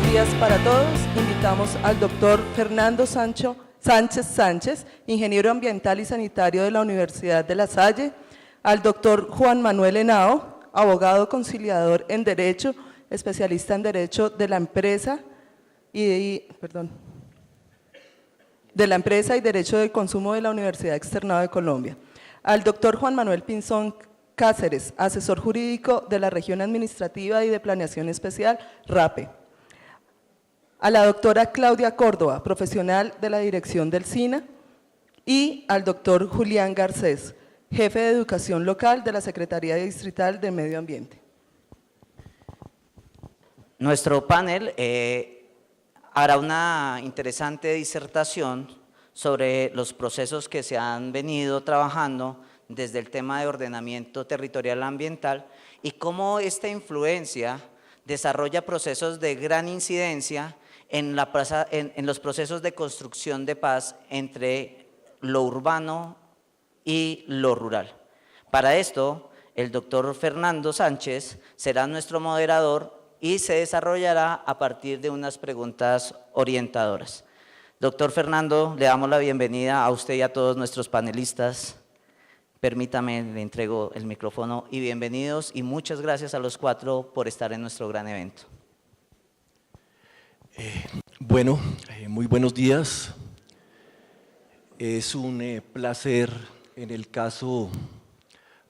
buenos días para todos. Invitamos al doctor Fernando Sánchez, ingeniero ambiental y sanitario de la Universidad de La Salle, al doctor Juan Manuel Henao, abogado conciliador en Derecho, especialista en Derecho de la Empresa y Derecho del Consumo de la Universidad Externado de Colombia, al doctor Juan Manuel Pinzón Cáceres, asesor jurídico de la Región Administrativa y de Planeación Especial, RAPE, a la doctora Claudia Córdoba, profesional de la Dirección del SINA, y al doctor Julián Garcés, jefe de Educación Local de la Secretaría Distrital de Medio Ambiente. Nuestro panel hará una interesante disertación sobre los procesos que se han venido trabajando desde el tema de ordenamiento territorial ambiental y cómo esta influencia desarrolla procesos de gran incidencia en los procesos de construcción de paz entre lo urbano y lo rural. Para esto, el doctor Fernando Sánchez será nuestro moderador y se desarrollará a partir de unas preguntas orientadoras. Doctor Fernando, le damos la bienvenida a usted y a todos nuestros panelistas. Permítame, le entrego el micrófono y bienvenidos y muchas gracias a los cuatro por estar en nuestro gran evento. Muy buenos días. Es un placer, en el caso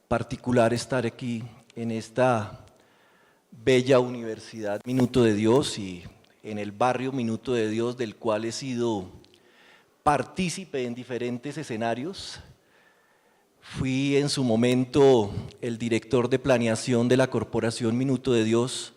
particular, estar aquí en esta bella Universidad Minuto de Dios y en el barrio Minuto de Dios, del cual he sido partícipe en diferentes escenarios. Fui en su momento el director de planeación de la Corporación Minuto de Dios,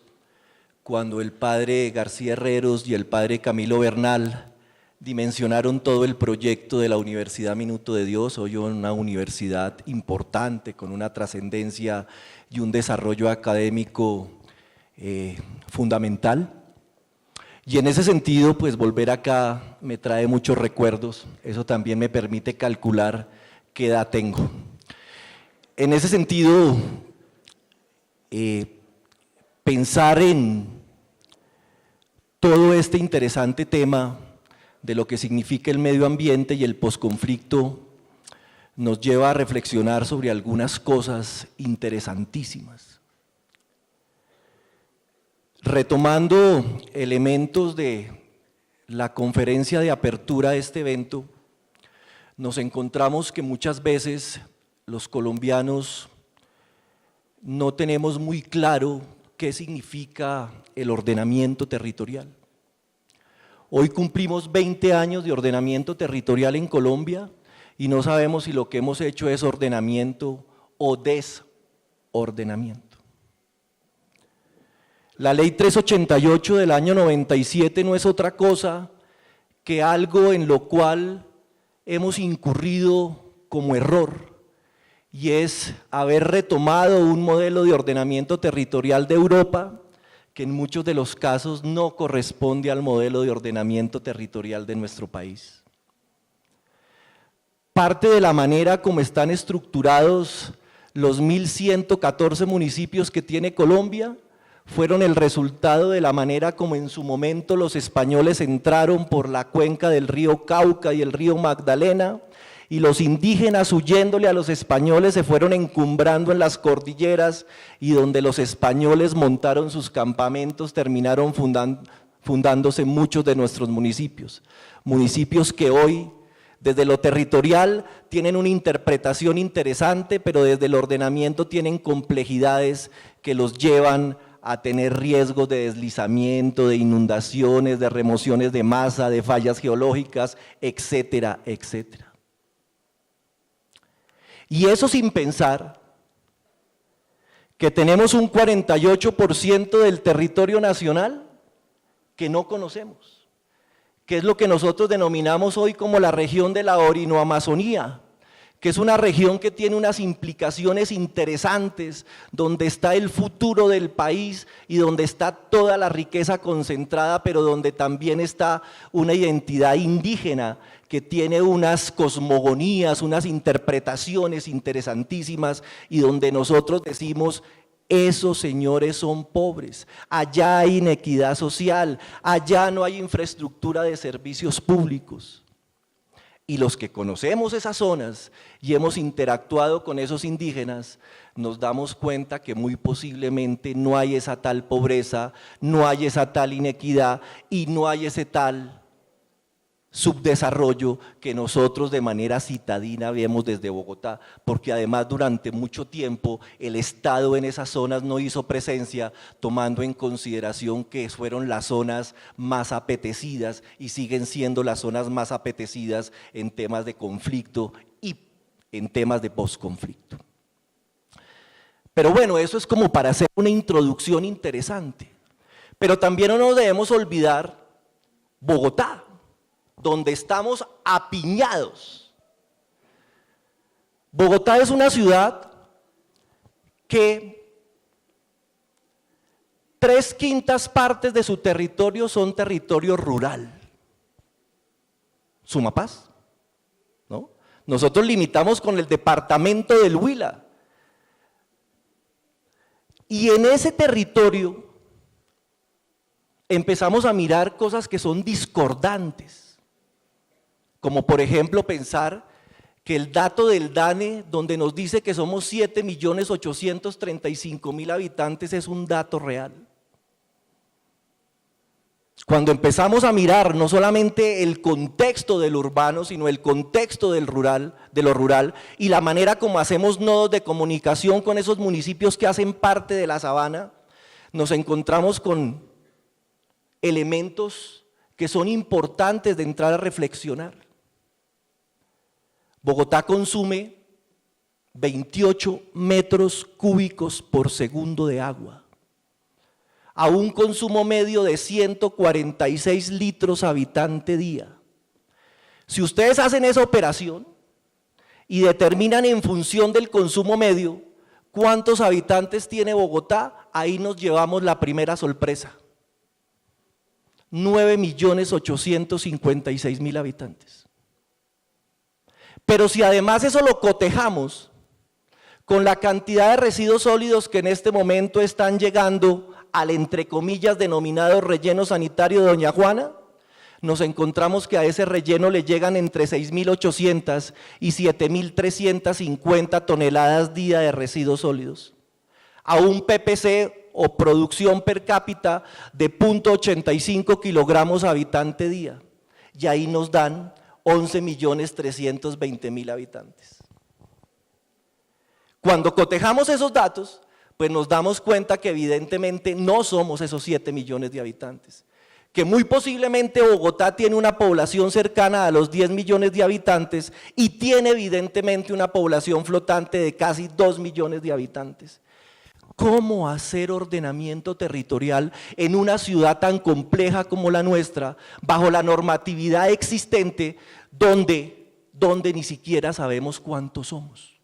cuando el padre García Herreros y el padre Camilo Bernal dimensionaron todo el proyecto de la Universidad Minuto de Dios, hoy una universidad importante, con una trascendencia y un desarrollo académico fundamental. Y en ese sentido, pues volver acá me trae muchos recuerdos, eso también me permite calcular qué edad tengo. En ese sentido, pensar en todo este interesante tema de lo que significa el medio ambiente y el posconflicto nos lleva a reflexionar sobre algunas cosas interesantísimas. Retomando elementos de la conferencia de apertura de este evento, nos encontramos que muchas veces los colombianos no tenemos muy claro qué significa el ordenamiento territorial. Hoy cumplimos 20 años de ordenamiento territorial en Colombia y no sabemos si lo que hemos hecho es ordenamiento o desordenamiento. La ley 388 del año 97 no es otra cosa que algo en lo cual hemos incurrido como error, y es haber retomado un modelo de ordenamiento territorial de Europa que en muchos de los casos no corresponde al modelo de ordenamiento territorial de nuestro país. Parte de la manera como están estructurados los 1.114 municipios que tiene Colombia fueron el resultado de la manera como en su momento los españoles entraron por la cuenca del río Cauca y el río Magdalena, y los indígenas, huyéndole a los españoles, se fueron encumbrando en las cordilleras, y donde los españoles montaron sus campamentos terminaron fundándose muchos de nuestros municipios. Municipios que hoy, desde lo territorial, tienen una interpretación interesante, pero desde el ordenamiento tienen complejidades que los llevan a tener riesgos de deslizamiento, de inundaciones, de remociones de masa, de fallas geológicas, etcétera, etcétera. Y eso sin pensar que tenemos un 48% del territorio nacional que no conocemos, que es lo que nosotros denominamos hoy como la región de la Orinoamazonía, que es una región que tiene unas implicaciones interesantes, donde está el futuro del país y donde está toda la riqueza concentrada, pero donde también está una identidad indígena que tiene unas cosmogonías, unas interpretaciones interesantísimas, y donde nosotros decimos Esos señores son pobres, allá hay inequidad social, allá no hay infraestructura de servicios públicos. Y los que conocemos esas zonas y hemos interactuado con esos indígenas, nos damos cuenta que muy posiblemente no hay esa tal pobreza, no hay esa tal inequidad y no hay ese tal subdesarrollo que nosotros de manera citadina vemos desde Bogotá, porque además durante mucho tiempo el Estado en esas zonas no hizo presencia, tomando en consideración que fueron las zonas más apetecidas y siguen siendo las zonas más apetecidas en temas de conflicto y en temas de posconflicto. Pero bueno, eso es como para hacer una introducción interesante, pero también no nos debemos olvidar Bogotá, donde estamos apiñados. Bogotá es una ciudad que 3/5 partes de su territorio son territorio rural. Sumapaz, ¿no? Nosotros limitamos con el departamento del Huila. Y en ese territorio empezamos a mirar cosas que son discordantes. Como por ejemplo pensar que el dato del DANE, donde nos dice que somos 7.835.000 habitantes, es un dato real. Cuando empezamos a mirar no solamente el contexto del urbano, sino el contexto del rural, de lo rural, y la manera como hacemos nodos de comunicación con esos municipios que hacen parte de la sabana, nos encontramos con elementos que son importantes de entrar a reflexionar. Bogotá consume 28 metros cúbicos por segundo de agua, a un consumo medio de 146 litros habitante día. Si ustedes hacen esa operación y determinan en función del consumo medio cuántos habitantes tiene Bogotá, ahí nos llevamos la primera sorpresa. 9.856.000 habitantes. Pero si además eso lo cotejamos con la cantidad de residuos sólidos que en este momento están llegando al entre comillas denominado relleno sanitario de Doña Juana, nos encontramos que a ese relleno le llegan entre 6.800 y 7.350 toneladas día de residuos sólidos, a un PPC o producción per cápita de 0.85 kilogramos habitante día, y ahí nos dan 11.320.000 habitantes. Cuando cotejamos esos datos, pues nos damos cuenta que evidentemente no somos esos 7 millones de habitantes, que muy posiblemente Bogotá tiene una población cercana a los 10 millones de habitantes y tiene evidentemente una población flotante de casi 2 millones de habitantes. ¿Cómo hacer ordenamiento territorial en una ciudad tan compleja como la nuestra, bajo la normatividad existente, donde ni siquiera sabemos cuántos somos?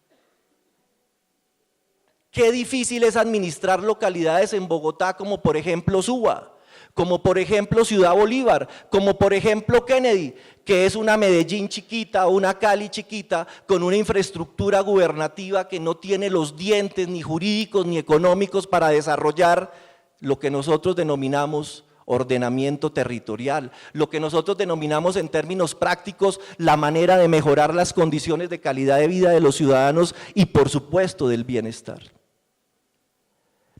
Qué difícil es administrar localidades en Bogotá como por ejemplo Suba, como por ejemplo Ciudad Bolívar, como por ejemplo Kennedy, que es una Medellín chiquita, una Cali chiquita, con una infraestructura gubernativa que no tiene los dientes ni jurídicos ni económicos para desarrollar lo que nosotros denominamos ordenamiento territorial, lo que nosotros denominamos en términos prácticos la manera de mejorar las condiciones de calidad de vida de los ciudadanos y por supuesto del bienestar.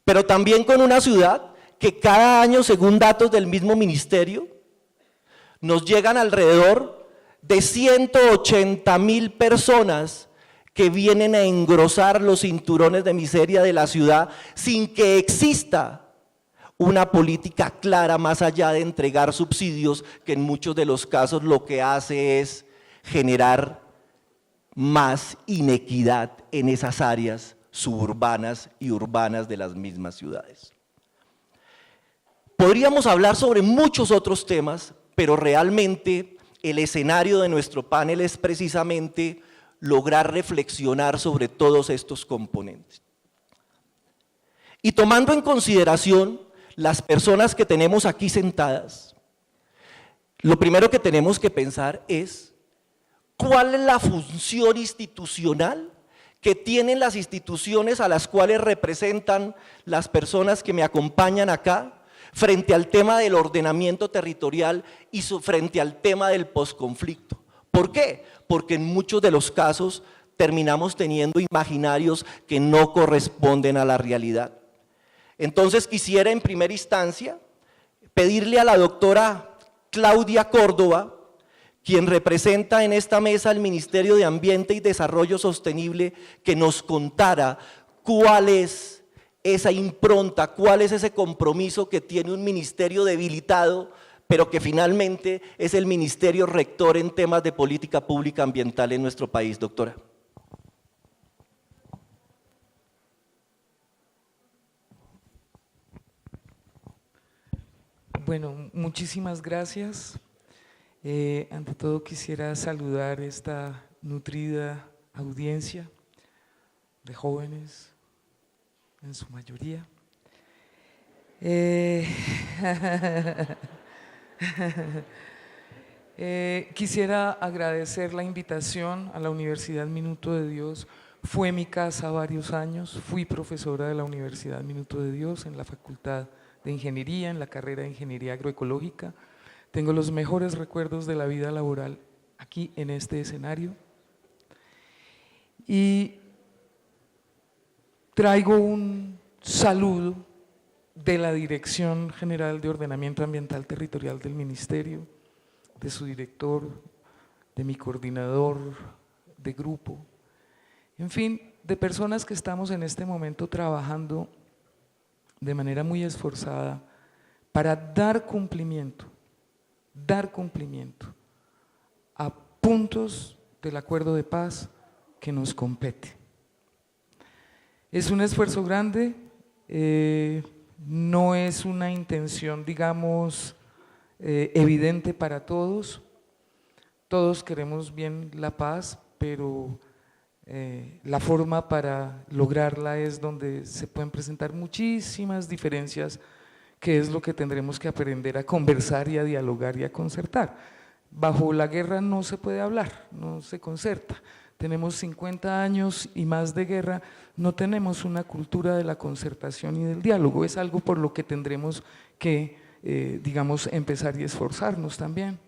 Pero también con una ciudad que cada año, según datos del mismo ministerio, nos llegan alrededor de 180.000 personas que vienen a engrosar los cinturones de miseria de la ciudad sin que exista una política clara más allá de entregar subsidios, que en muchos de los casos lo que hace es generar más inequidad en esas áreas suburbanas y urbanas de las mismas ciudades. Podríamos hablar sobre muchos otros temas, pero realmente el escenario de nuestro panel es precisamente lograr reflexionar sobre todos estos componentes. Y tomando en consideración las personas que tenemos aquí sentadas, lo primero que tenemos que pensar es ¿cuál es la función institucional que tienen las instituciones a las cuales representan las personas que me acompañan acá, frente al tema del ordenamiento territorial y frente al tema del posconflicto. ¿Por qué? Porque en muchos de los casos terminamos teniendo imaginarios que no corresponden a la realidad. Entonces quisiera en primera instancia pedirle a la doctora Claudia Córdoba, quien representa en esta mesa al Ministerio de Ambiente y Desarrollo Sostenible, que nos contara cuál es esa impronta, cuál es ese compromiso que tiene un ministerio debilitado, pero que finalmente es el ministerio rector en temas de política pública ambiental en nuestro país, doctora. Bueno, muchísimas gracias. Ante todo quisiera saludar esta nutrida audiencia de jóvenes, en su mayoría. Quisiera agradecer la invitación a la Universidad Minuto de Dios. Fue mi casa varios años, fui profesora de la Universidad Minuto de Dios en la Facultad de Ingeniería, en la carrera de Ingeniería Agroecológica. Tengo los mejores recuerdos de la vida laboral aquí en este escenario. Y traigo un saludo de la Dirección General de Ordenamiento Ambiental Territorial del Ministerio, de su director, de mi coordinador de grupo, en fin, de personas que estamos en este momento trabajando de manera muy esforzada para dar cumplimiento a puntos del acuerdo de paz que nos compete. Es un esfuerzo grande, no es una intención, digamos, evidente para todos. Todos queremos bien la paz, pero la forma para lograrla es donde se pueden presentar muchísimas diferencias, que es lo que tendremos que aprender a conversar y a dialogar y a concertar. Bajo la guerra no se puede hablar, no se concerta. Tenemos 50 años y más de guerra, no tenemos una cultura de la concertación y del diálogo. Es algo por lo que tendremos que, digamos, empezar y esforzarnos también.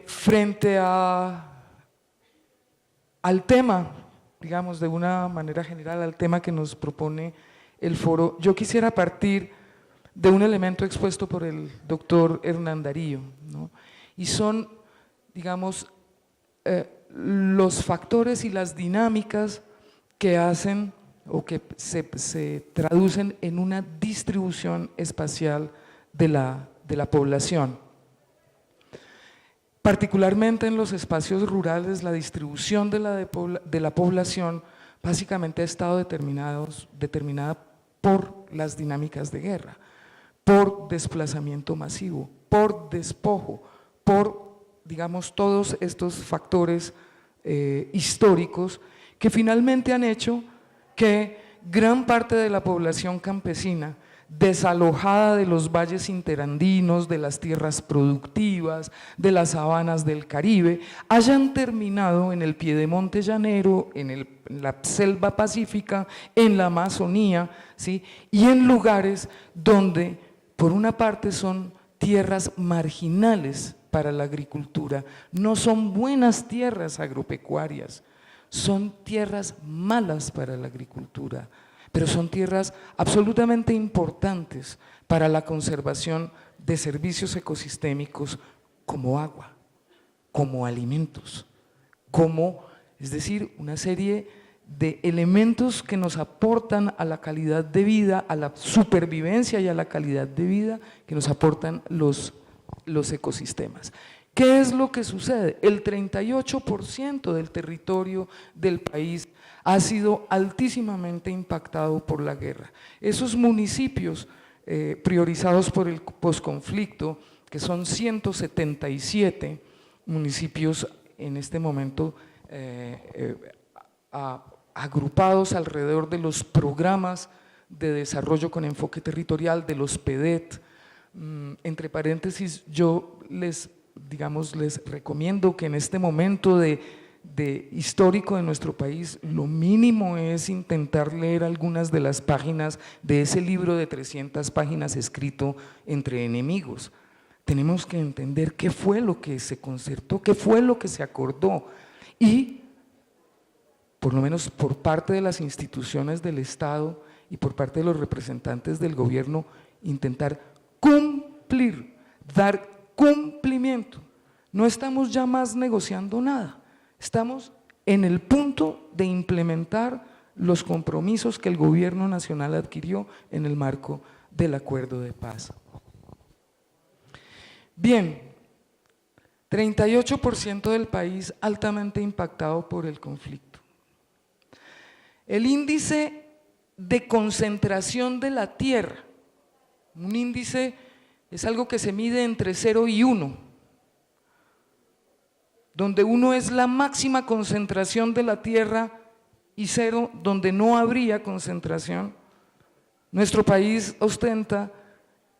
Frente al tema, digamos, de una manera general, al tema que nos propone el foro, yo quisiera partir de un elemento expuesto por el doctor Hernán Darío, ¿no? Y son, digamos, los factores y las dinámicas que hacen o que se traducen en una distribución espacial de la población. Particularmente en los espacios rurales, la distribución de la población básicamente ha estado determinada por las dinámicas de guerra, por desplazamiento masivo, por despojo, por, digamos, todos estos factores históricos que finalmente han hecho que gran parte de la población campesina, desalojada de los valles interandinos, de las tierras productivas, de las sabanas del Caribe, hayan terminado en el piedemonte llanero, en la selva pacífica, en la Amazonía, ¿sí? Y en lugares donde, por una parte, son tierras marginales para la agricultura, no son buenas tierras agropecuarias, son tierras malas para la agricultura, pero son tierras absolutamente importantes para la conservación de servicios ecosistémicos como agua, como alimentos, es decir, una serie de elementos que nos aportan a la calidad de vida, a la supervivencia y a la calidad de vida que nos aportan los ecosistemas. ¿Qué es lo que sucede? El 38% del territorio del país ha sido altísimamente impactado por la guerra. Esos municipios priorizados por el posconflicto, que son 177 municipios en este momento agrupados alrededor de los programas de desarrollo con enfoque territorial, de los PEDET. Entre paréntesis, yo les recomiendo que en este momento de histórico de nuestro país, lo mínimo es intentar leer algunas de las páginas de ese libro de 300 páginas escrito entre enemigos. Tenemos que entender qué fue lo que se concertó, qué fue lo que se acordó y, por lo menos por parte de las instituciones del Estado y por parte de los representantes del gobierno, intentar cumplir, dar cumplimiento. No estamos ya más negociando nada, estamos en el punto de implementar los compromisos que el gobierno nacional adquirió en el marco del acuerdo de paz. Bien, 38% del país altamente impactado por el conflicto. El índice de concentración de la tierra, un índice es algo que se mide entre 0 y 1, donde 1 es la máxima concentración de la tierra y 0 donde no habría concentración. Nuestro país ostenta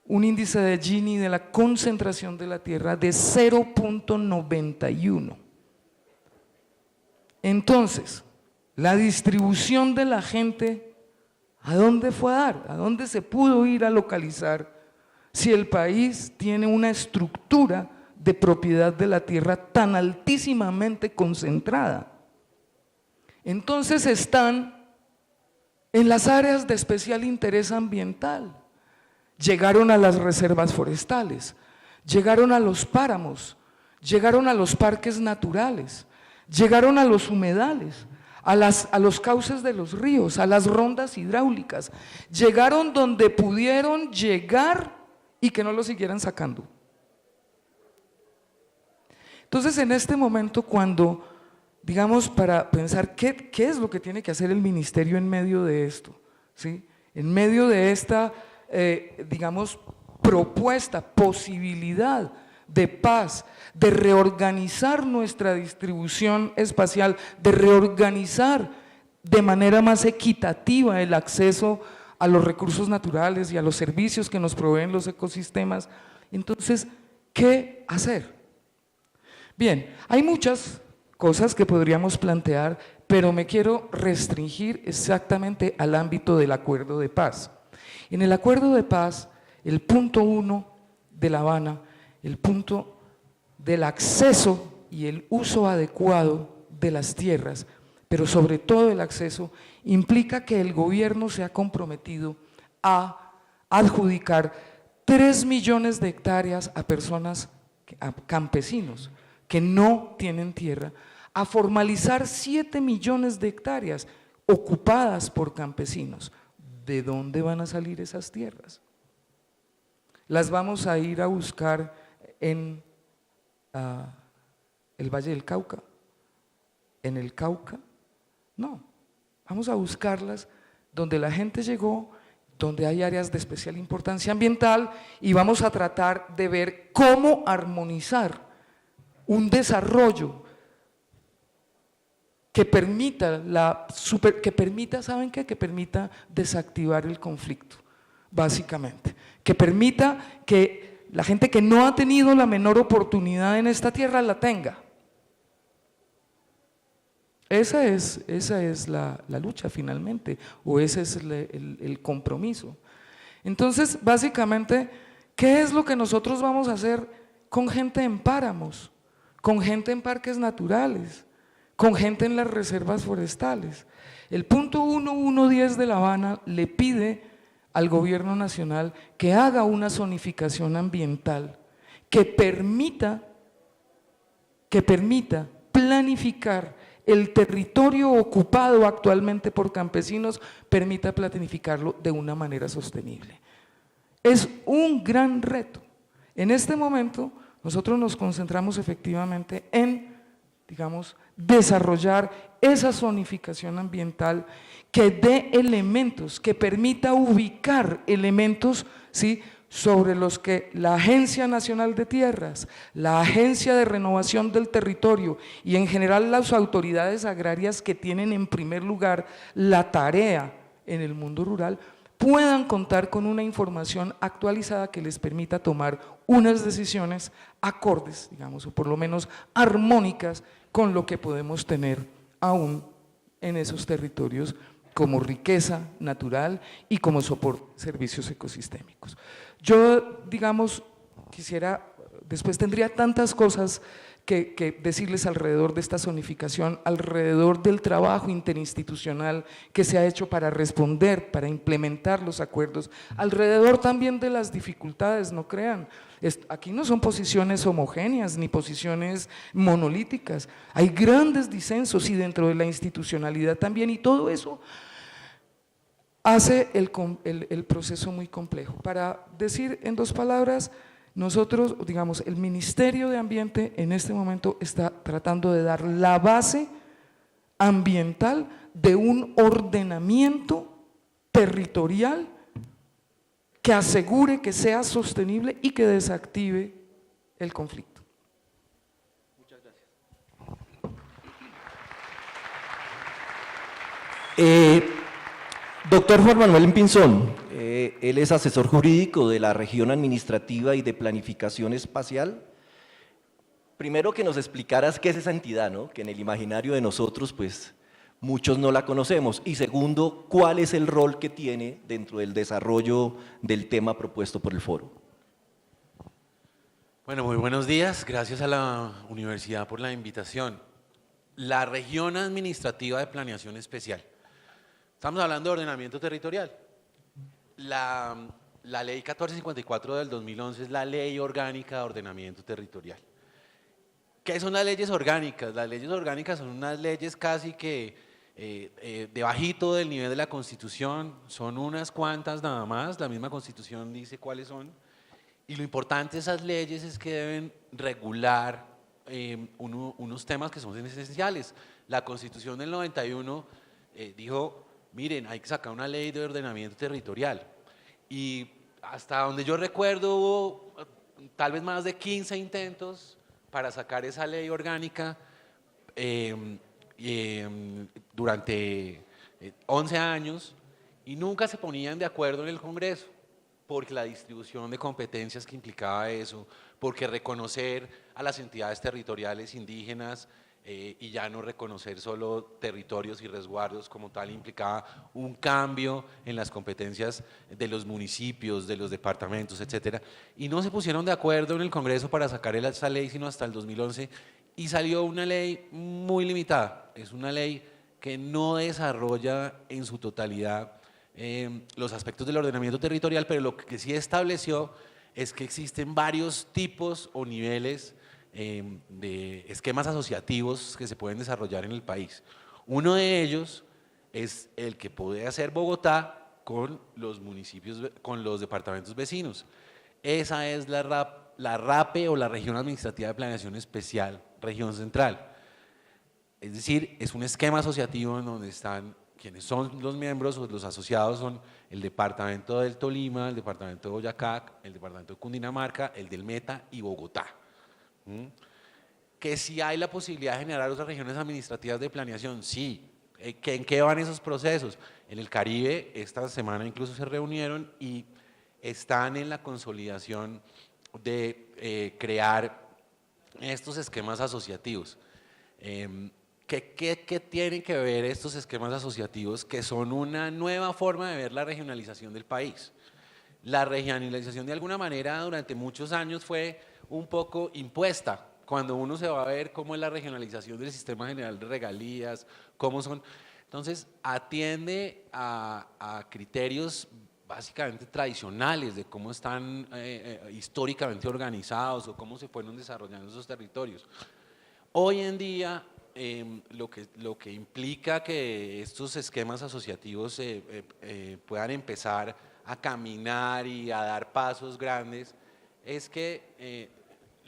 un índice de Gini de la concentración de la tierra de 0.91. Entonces, la distribución de la gente, ¿a dónde fue a dar? ¿A dónde se pudo ir a localizar si el país tiene una estructura de propiedad de la tierra tan altísimamente concentrada? Entonces están en las áreas de especial interés ambiental, llegaron a las reservas forestales, llegaron a los páramos, llegaron a los parques naturales, llegaron a los humedales, a los cauces de los ríos, a las rondas hidráulicas, llegaron donde pudieron llegar y que no lo siguieran sacando. Entonces, en este momento, cuando, digamos, para pensar qué es lo que tiene que hacer el ministerio en medio de esto, ¿sí? En medio de esta, digamos, propuesta, posibilidad de paz, de reorganizar nuestra distribución espacial, de reorganizar de manera más equitativa el acceso a los recursos naturales y a los servicios que nos proveen los ecosistemas. Entonces, ¿qué hacer? Bien, hay muchas cosas que podríamos plantear, pero me quiero restringir exactamente al ámbito del acuerdo de paz. En el acuerdo de paz, el punto 1 de La Habana, el punto del acceso y el uso adecuado de las tierras, pero sobre todo el acceso, implica que el gobierno se ha comprometido a adjudicar 3 millones de hectáreas a personas, a campesinos que no tienen tierra, a formalizar 7 millones de hectáreas ocupadas por campesinos. ¿De dónde van a salir esas tierras? Las vamos a ir a buscar en el Valle del Cauca, en el Cauca. No, vamos a buscarlas donde la gente llegó, donde hay áreas de especial importancia ambiental, y vamos a tratar de ver cómo armonizar un desarrollo que permita, ¿saben qué? Que permita desactivar el conflicto, básicamente, que permita que la gente que no ha tenido la menor oportunidad en esta tierra la tenga. Esa es la lucha finalmente, o ese es el compromiso. Entonces, básicamente, ¿qué es lo que nosotros vamos a hacer con gente en páramos, con gente en parques naturales, con gente en las reservas forestales? El punto 1.1.10 de La Habana le pide al gobierno nacional que haga una zonificación ambiental que permita planificar el territorio ocupado actualmente por campesinos, permita planificarlo de una manera sostenible. Es un gran reto. En este momento nosotros nos concentramos efectivamente en, digamos, desarrollar esa zonificación ambiental que dé elementos, que permita ubicar elementos, ¿sí?, sobre los que la Agencia Nacional de Tierras, la Agencia de Renovación del Territorio y en general las autoridades agrarias que tienen en primer lugar la tarea en el mundo rural, puedan contar con una información actualizada que les permita tomar unas decisiones acordes, digamos, o por lo menos armónicas con lo que podemos tener aún en esos territorios como riqueza natural y como soporte de servicios ecosistémicos. Yo, digamos, quisiera, después tendría tantas cosas que decirles alrededor de esta zonificación, alrededor del trabajo interinstitucional que se ha hecho para responder, para implementar los acuerdos, alrededor también de las dificultades, no crean. Aquí no son posiciones homogéneas ni posiciones monolíticas, hay grandes disensos y dentro de la institucionalidad también, y todo eso hace el proceso muy complejo. Para decir en dos palabras, nosotros, digamos, el Ministerio de Ambiente en este momento está tratando de dar la base ambiental de un ordenamiento territorial que asegure que sea sostenible y que desactive el conflicto. Muchas gracias. Doctor Juan Manuel Pinzón, él es asesor jurídico de la Región Administrativa y de Planificación Espacial. Primero que nos explicaras qué es esa entidad, ¿no? Que en el imaginario de nosotros, pues, muchos no la conocemos. Y segundo, ¿cuál es el rol que tiene dentro del desarrollo del tema propuesto por el foro? Bueno, muy buenos días. Gracias a la universidad por la invitación. La Región Administrativa de Planeación Especial. Estamos hablando de ordenamiento territorial. La ley 1454 del 2011 es la ley orgánica de ordenamiento territorial. ¿Qué son las leyes orgánicas? Las leyes orgánicas son unas leyes casi que debajito del nivel de la Constitución, son unas cuantas nada más, la misma Constitución dice cuáles son, y lo importante de esas leyes es que deben regular unos temas que son esenciales. La Constitución del 91 dijo, miren, hay que sacar una ley de ordenamiento territorial. Y hasta donde yo recuerdo hubo tal vez más de 15 intentos para sacar esa ley orgánica durante 11 años y nunca se ponían de acuerdo en el Congreso, porque la distribución de competencias que implicaba eso, porque reconocer a las entidades territoriales indígenas y ya no reconocer solo territorios y resguardos como tal implicaba un cambio en las competencias de los municipios, de los departamentos, etcétera, y no se pusieron de acuerdo en el Congreso para sacar esa ley sino hasta el 2011 y salió una ley muy limitada, es una ley que no desarrolla en su totalidad los aspectos del ordenamiento territorial, pero lo que sí estableció es que existen varios tipos o niveles de esquemas asociativos que se pueden desarrollar en el país. Uno de ellos es el que puede hacer Bogotá con los municipios, con los departamentos vecinos. Esa es la RAPE o la Región Administrativa de Planeación Especial, Región Central. Es decir, es un esquema asociativo en donde están quienes son los miembros o los asociados son el departamento del Tolima, el departamento de Boyacá, el departamento de Cundinamarca, el del Meta y Bogotá. Que si hay la posibilidad de generar otras regiones administrativas de planeación, sí. ¿En qué van esos procesos? En el Caribe, esta semana incluso se reunieron y están en la consolidación de crear estos esquemas asociativos. ¿Qué tienen que ver estos esquemas asociativos? Que son una nueva forma de ver la regionalización del país. La regionalización de alguna manera durante muchos años fue un poco impuesta. Cuando uno se va a ver cómo es la regionalización del sistema general de regalías, cómo son, entonces atiende a criterios básicamente tradicionales de cómo están históricamente organizados o cómo se fueron desarrollando esos territorios. Hoy en día lo que implica que estos esquemas asociativos puedan empezar a caminar y a dar pasos grandes es que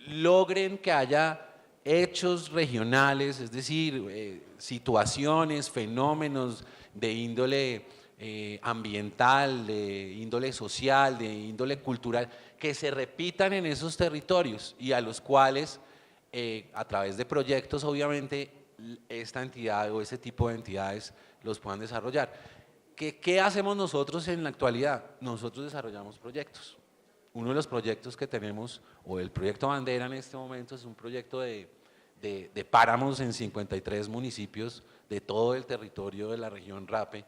logren que haya hechos regionales, es decir, situaciones, fenómenos de índole ambiental, de índole social, de índole cultural, que se repitan en esos territorios y a los cuales, a través de proyectos, obviamente, esta entidad o ese tipo de entidades los puedan desarrollar. ¿Qué hacemos nosotros en la actualidad? Nosotros desarrollamos proyectos. Uno de los proyectos que tenemos, o el proyecto bandera en este momento, es un proyecto de de páramos en 53 municipios de todo el territorio de la región Rape.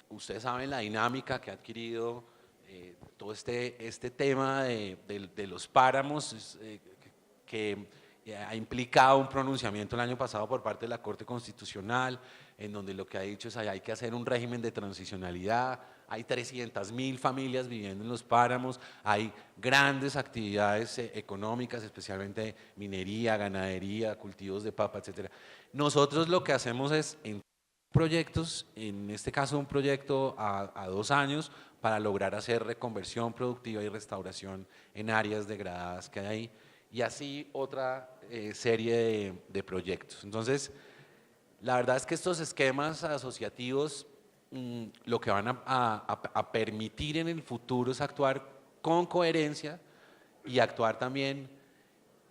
Ustedes saben la dinámica que ha adquirido todo este tema de los páramos, que ha implicado un pronunciamiento el año pasado por parte de la Corte Constitucional, en donde lo que ha dicho es que hay que hacer un régimen de transicionalidad. Hay 300.000 familias viviendo en los páramos, hay grandes actividades económicas, especialmente minería, ganadería, cultivos de papa, etc. Nosotros lo que hacemos es en proyectos, en este caso un proyecto a 2 años, para lograr hacer reconversión productiva y restauración en áreas degradadas que hay ahí, y así otra serie de proyectos. Entonces, la verdad es que estos esquemas asociativos lo que van a permitir en el futuro es actuar con coherencia y actuar también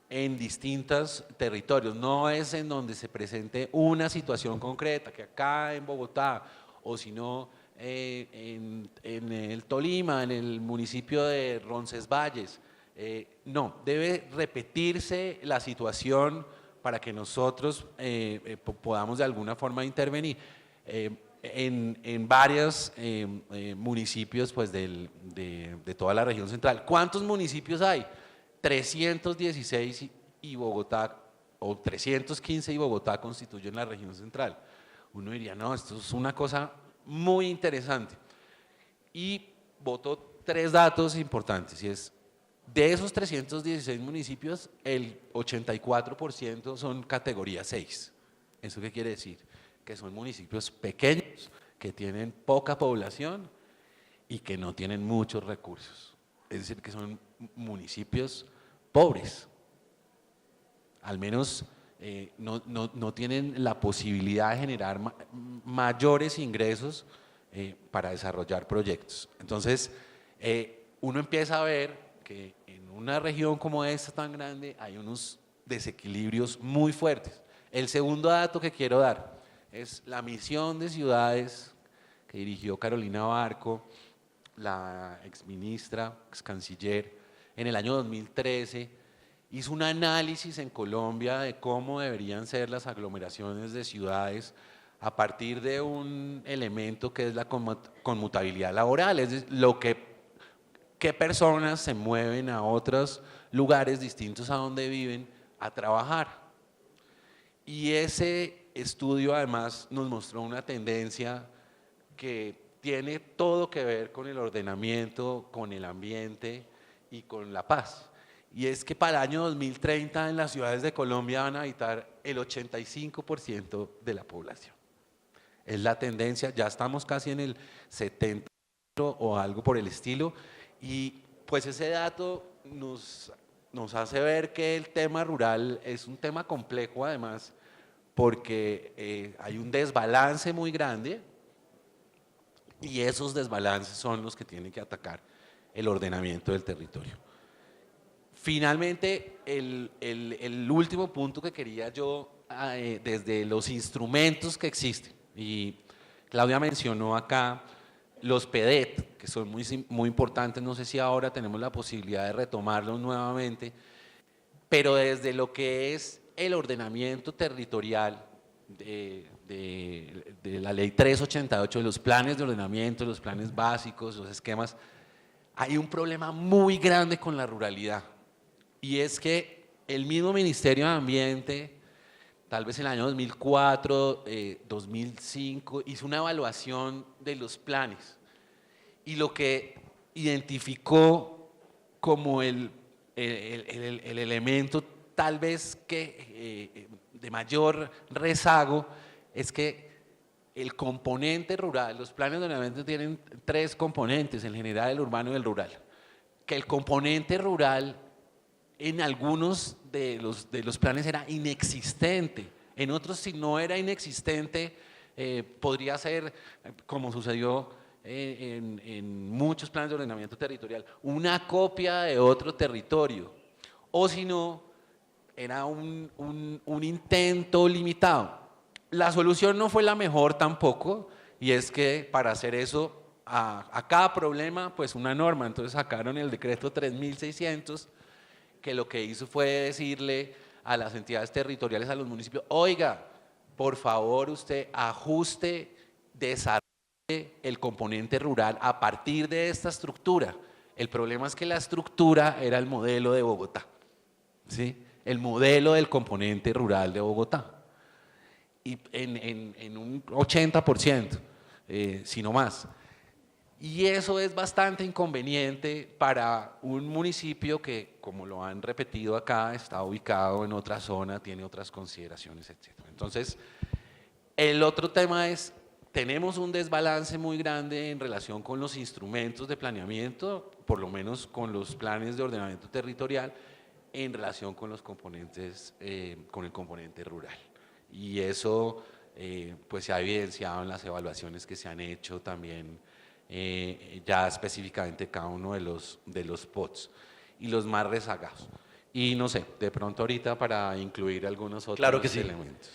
en distintos territorios. No es en donde se presente una situación concreta, que acá en Bogotá, o si no en el Tolima, en el municipio de Roncesvalles. No, debe repetirse la situación para que nosotros podamos de alguna forma intervenir. En varios municipios pues, de toda la región central. ¿Cuántos municipios hay? 316 y Bogotá, o 315 y Bogotá constituyen la región central. Uno diría, no, esto es una cosa muy interesante. Y boto 3 datos importantes, y es, de esos 316 municipios, el 84% son categoría 6. ¿Eso qué quiere decir? Que son municipios pequeños, que tienen poca población y que no tienen muchos recursos. Es decir, que son municipios pobres. Al menos no tienen la posibilidad de generar mayores ingresos para desarrollar proyectos. Entonces, uno empieza a ver que en una región como esta tan grande hay unos desequilibrios muy fuertes. El segundo dato que quiero dar es la misión de ciudades que dirigió Carolina Barco, la exministra, excanciller, en el año 2013, hizo un análisis en Colombia de cómo deberían ser las aglomeraciones de ciudades a partir de un elemento que es la conmutabilidad laboral, es decir, qué personas se mueven a otros lugares distintos a donde viven a trabajar. Y ese estudio además nos mostró una tendencia que tiene todo que ver con el ordenamiento, con el ambiente y con la paz. Y es que para el año 2030 en las ciudades de Colombia van a habitar el 85% de la población. Es la tendencia, ya estamos casi en el 70% o algo por el estilo, y pues ese dato nos hace ver que el tema rural es un tema complejo además, porque hay un desbalance muy grande y esos desbalances son los que tienen que atacar el ordenamiento del territorio. Finalmente, el último punto que quería yo, desde los instrumentos que existen, y Claudia mencionó acá los PEDET, que son muy importantes, no sé si ahora tenemos la posibilidad de retomarlos nuevamente, pero desde lo que es el ordenamiento territorial de la ley 388, de los planes de ordenamiento, los planes básicos, los esquemas, hay un problema muy grande con la ruralidad, y es que el mismo Ministerio de Ambiente, tal vez en el año 2004, 2005, hizo una evaluación de los planes, y lo que identificó como el elemento tal vez que de mayor rezago es que el componente rural, los planes de ordenamiento tienen 3 componentes, el general, el urbano y el rural, que el componente rural en algunos de los planes era inexistente, en otros si no era inexistente podría ser, como sucedió en muchos planes de ordenamiento territorial, una copia de otro territorio, o si no, era un intento limitado. La solución no fue la mejor tampoco, y es que para hacer eso, a cada problema, pues una norma. Entonces sacaron el decreto 3600, que lo que hizo fue decirle a las entidades territoriales, a los municipios, oiga, por favor usted ajuste, desarrolle el componente rural a partir de esta estructura. El problema es que la estructura era el modelo de Bogotá, ¿sí? El modelo del componente rural de Bogotá. Y en un 80%, si no más. Y eso es bastante inconveniente para un municipio que, como lo han repetido acá, está ubicado en otra zona, tiene otras consideraciones, etc. Entonces, el otro tema es, tenemos un desbalance muy grande en relación con los instrumentos de planeamiento, por lo menos con los planes de ordenamiento territorial, en relación con los componentes, con el componente rural. Y eso pues se ha evidenciado en las evaluaciones que se han hecho también, ya específicamente cada uno de los POTS y los más rezagados. Y no sé, de pronto ahorita para incluir algunos otros Claro que sí. elementos.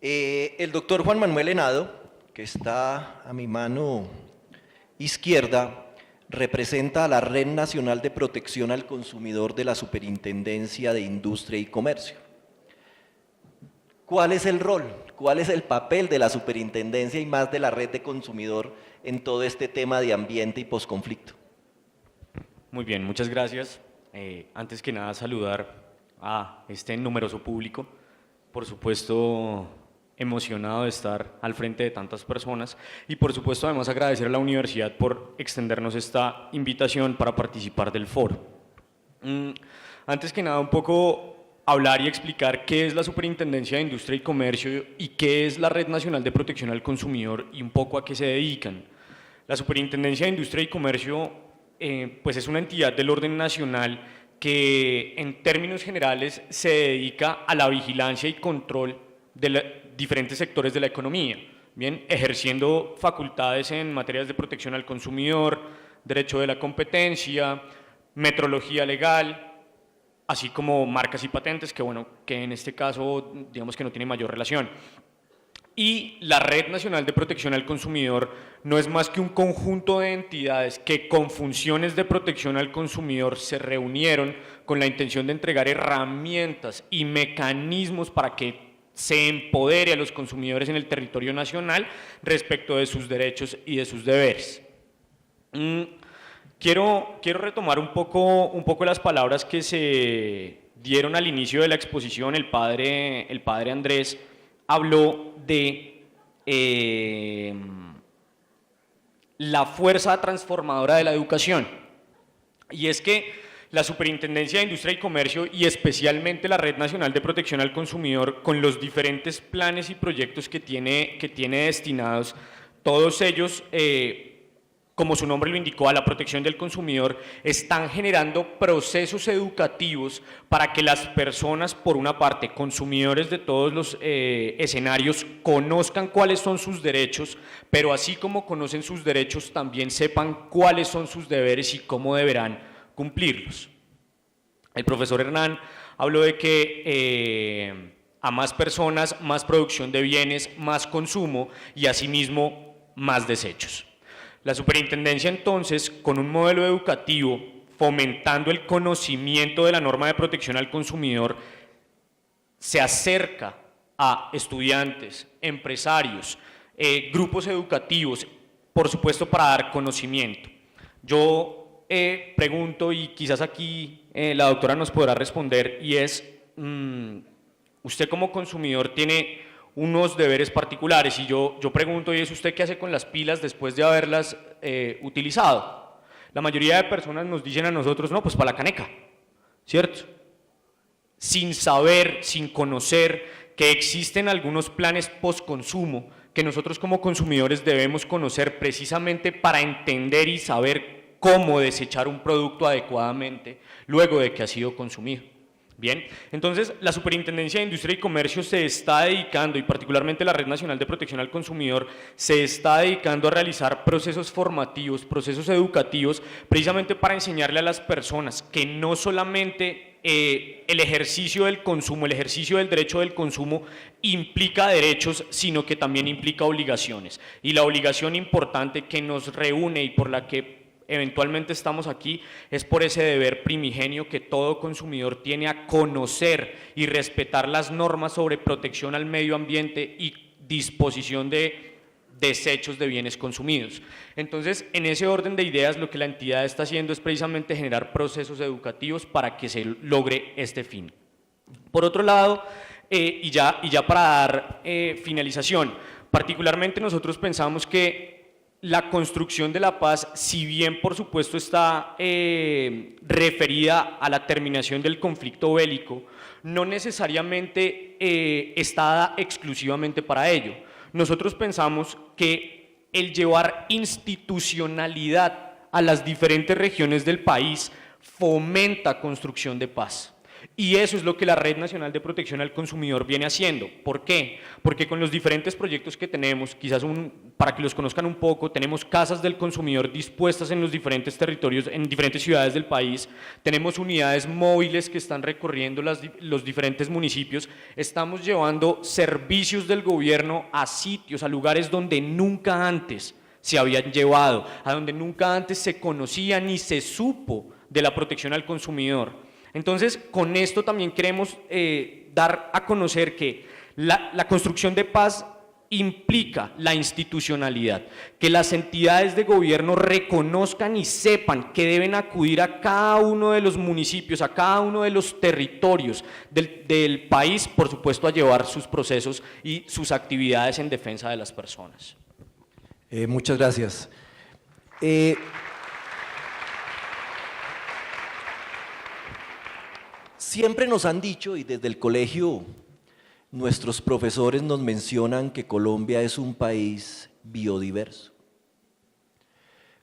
El doctor Juan Manuel Henao, que está a mi mano izquierda, representa a la Red Nacional de Protección al Consumidor de la Superintendencia de Industria y Comercio. ¿Cuál es el rol? ¿Cuál es el papel de la superintendencia y más de la red de consumidor en todo este tema de ambiente y posconflicto? Muy bien, muchas gracias. Antes que nada, saludar a este numeroso público. Por supuesto, emocionado de estar al frente de tantas personas y por supuesto además agradecer a la universidad por extendernos esta invitación para participar del foro. Antes que nada, un poco hablar y explicar qué es la Superintendencia de Industria y Comercio y qué es la Red Nacional de Protección al Consumidor y un poco a qué se dedican. La Superintendencia de Industria y Comercio pues es una entidad del orden nacional que en términos generales se dedica a la vigilancia y control de diferentes sectores de la economía, bien, ejerciendo facultades en materias de protección al consumidor, derecho de la competencia, metrología legal, así como marcas y patentes, que bueno, que en este caso digamos que no tiene mayor relación. Y la Red Nacional de Protección al Consumidor no es más que un conjunto de entidades que con funciones de protección al consumidor se reunieron con la intención de entregar herramientas y mecanismos para que se empodere a los consumidores en el territorio nacional respecto de sus derechos y de sus deberes. Quiero retomar un poco las palabras que se dieron al inicio de la exposición. El padre Andrés habló de la fuerza transformadora de la educación, y es que la Superintendencia de Industria y Comercio y especialmente la Red Nacional de Protección al Consumidor, con los diferentes planes y proyectos que tiene destinados, todos ellos, como su nombre lo indicó, a la protección del consumidor, están generando procesos educativos para que las personas, por una parte, consumidores de todos los escenarios, conozcan cuáles son sus derechos, pero así como conocen sus derechos, también sepan cuáles son sus deberes y cómo deberán cumplirlos. El profesor Hernán habló de que a más personas, más producción de bienes, más consumo y asimismo más desechos. La superintendencia entonces, con un modelo educativo fomentando el conocimiento de la norma de protección al consumidor, se acerca a estudiantes, empresarios, grupos educativos, por supuesto para dar conocimiento. Yo pregunto, y quizás aquí la doctora nos podrá responder, y es, usted como consumidor tiene unos deberes particulares, y yo pregunto, y es, ¿usted qué hace con las pilas después de haberlas utilizado? La mayoría de personas nos dicen a nosotros, no, pues para la caneca, ¿cierto? Sin saber, sin conocer que existen algunos planes post-consumo que nosotros como consumidores debemos conocer precisamente para entender y saber cómo desechar un producto adecuadamente luego de que ha sido consumido. Bien, entonces la Superintendencia de Industria y Comercio se está dedicando, y particularmente la Red Nacional de Protección al Consumidor, se está dedicando a realizar procesos formativos, procesos educativos, precisamente para enseñarle a las personas que no solamente el ejercicio del consumo, el ejercicio del derecho del consumo implica derechos, sino que también implica obligaciones. Y la obligación importante que nos reúne y por la que eventualmente estamos aquí, es por ese deber primigenio que todo consumidor tiene a conocer y respetar las normas sobre protección al medio ambiente y disposición de desechos de bienes consumidos. Entonces, en ese orden de ideas, lo que la entidad está haciendo es precisamente generar procesos educativos para que se logre este fin. Por otro lado, y ya para dar finalización, particularmente nosotros pensamos que la construcción de la paz, si bien por supuesto está referida a la terminación del conflicto bélico, no necesariamente está dada exclusivamente para ello. Nosotros pensamos que el llevar institucionalidad a las diferentes regiones del país fomenta construcción de paz. Y eso es lo que la Red Nacional de Protección al Consumidor viene haciendo. ¿Por qué? Porque con los diferentes proyectos que tenemos, quizás para que los conozcan un poco, tenemos casas del consumidor dispuestas en los diferentes territorios, en diferentes ciudades del país, tenemos unidades móviles que están recorriendo los diferentes municipios, estamos llevando servicios del gobierno a sitios, a lugares donde nunca antes se habían llevado, a donde nunca antes se conocía ni se supo de la protección al consumidor. Entonces, con esto también queremos dar a conocer que la construcción de paz implica la institucionalidad, que las entidades de gobierno reconozcan y sepan que deben acudir a cada uno de los municipios, a cada uno de los territorios del país, por supuesto, a llevar sus procesos y sus actividades en defensa de las personas. Muchas gracias. Siempre nos han dicho, y desde el colegio nuestros profesores nos mencionan que Colombia es un país biodiverso.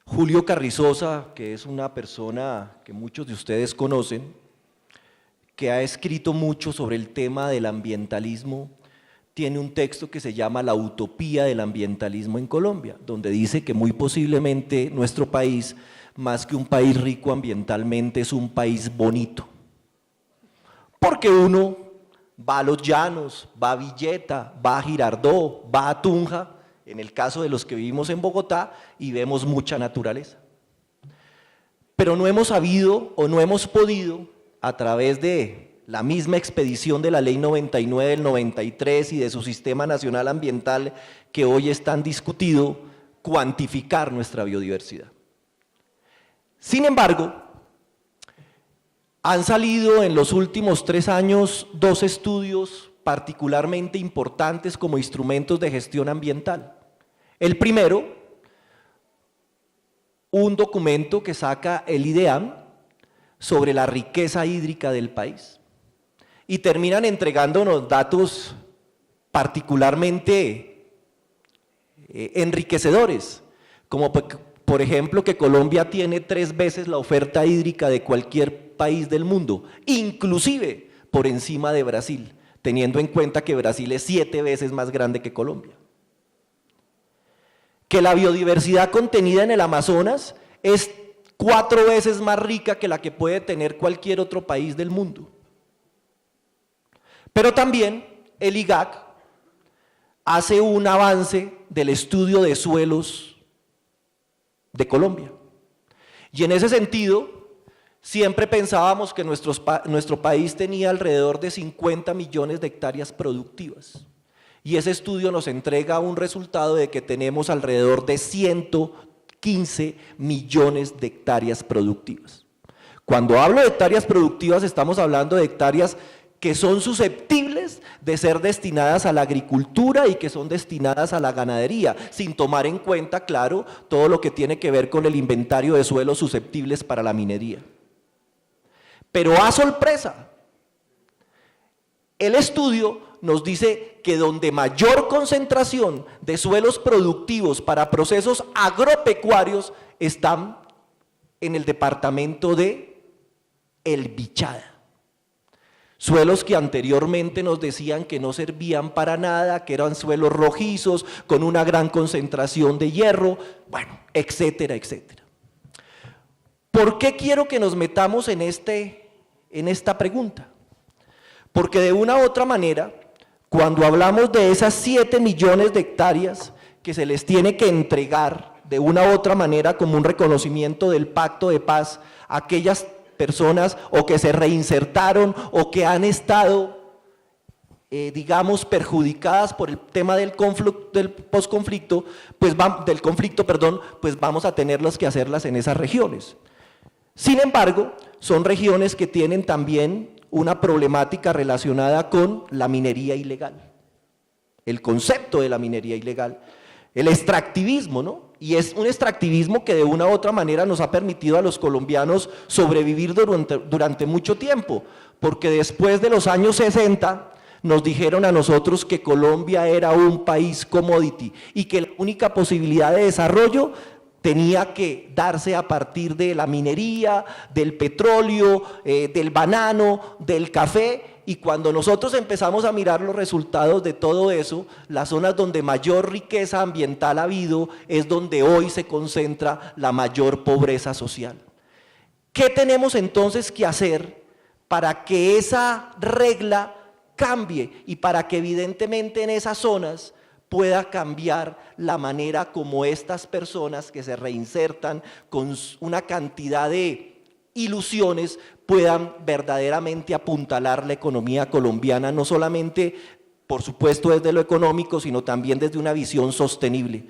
Julio Carrizosa, que es una persona que muchos de ustedes conocen, que ha escrito mucho sobre el tema del ambientalismo, tiene un texto que se llama La utopía del ambientalismo en Colombia, donde dice que muy posiblemente nuestro país, más que un país rico ambientalmente, es un país bonito. Porque uno va a Los Llanos, va a Villeta, va a Girardó, va a Tunja, en el caso de los que vivimos en Bogotá, y vemos mucha naturaleza. Pero no hemos sabido o no hemos podido, a través de la misma expedición de la Ley 99 del 93 y de su Sistema Nacional Ambiental que hoy es tan discutido, cuantificar nuestra biodiversidad. Sin embargo, han salido en los últimos 3 años 2 estudios particularmente importantes como instrumentos de gestión ambiental. El primero, un documento que saca el IDEAM sobre la riqueza hídrica del país y terminan entregándonos datos particularmente enriquecedores, como por ejemplo que Colombia tiene 3 veces la oferta hídrica de cualquier país del mundo, inclusive por encima de Brasil, teniendo en cuenta que Brasil es 7 veces más grande que Colombia. Que la biodiversidad contenida en el Amazonas es 4 veces más rica que la que puede tener cualquier otro país del mundo. Pero también el IGAC hace un avance del estudio de suelos de Colombia. Y en ese sentido, siempre pensábamos que nuestro país tenía alrededor de 50 millones de hectáreas productivas. Y ese estudio nos entrega un resultado de que tenemos alrededor de 115 millones de hectáreas productivas. Cuando hablo de hectáreas productivas, estamos hablando de hectáreas que son susceptibles de ser destinadas a la agricultura y que son destinadas a la ganadería, sin tomar en cuenta, claro, todo lo que tiene que ver con el inventario de suelos susceptibles para la minería. Pero a sorpresa, el estudio nos dice que donde mayor concentración de suelos productivos para procesos agropecuarios están en el departamento de El Bichada. Suelos que anteriormente nos decían que no servían para nada, que eran suelos rojizos, con una gran concentración de hierro, bueno, etcétera, etcétera. ¿Por qué quiero que nos metamos en esta pregunta? Porque de una u otra manera, cuando hablamos de esas 7 millones de hectáreas que se les tiene que entregar de una u otra manera como un reconocimiento del pacto de paz a aquellas personas o que se reinsertaron o que han estado digamos, perjudicadas por el tema del posconflicto, pues pues vamos a tenerlas que hacerlas en esas regiones. Sin embargo, son regiones que tienen también una problemática relacionada con la minería ilegal, el concepto de la minería ilegal, el extractivismo, ¿no? Y es un extractivismo que de una u otra manera nos ha permitido a los colombianos sobrevivir durante mucho tiempo, porque después de los años 60 nos dijeron a nosotros que Colombia era un país commodity y que la única posibilidad de desarrollo tenía que darse a partir de la minería, del petróleo, del banano, del café, y cuando nosotros empezamos a mirar los resultados de todo eso, las zonas donde mayor riqueza ambiental ha habido es donde hoy se concentra la mayor pobreza social. ¿Qué tenemos entonces que hacer para que esa regla cambie y para que evidentemente en esas zonas pueda cambiar la manera como estas personas que se reinsertan con una cantidad de ilusiones puedan verdaderamente apuntalar la economía colombiana, no solamente, por supuesto, desde lo económico, sino también desde una visión sostenible?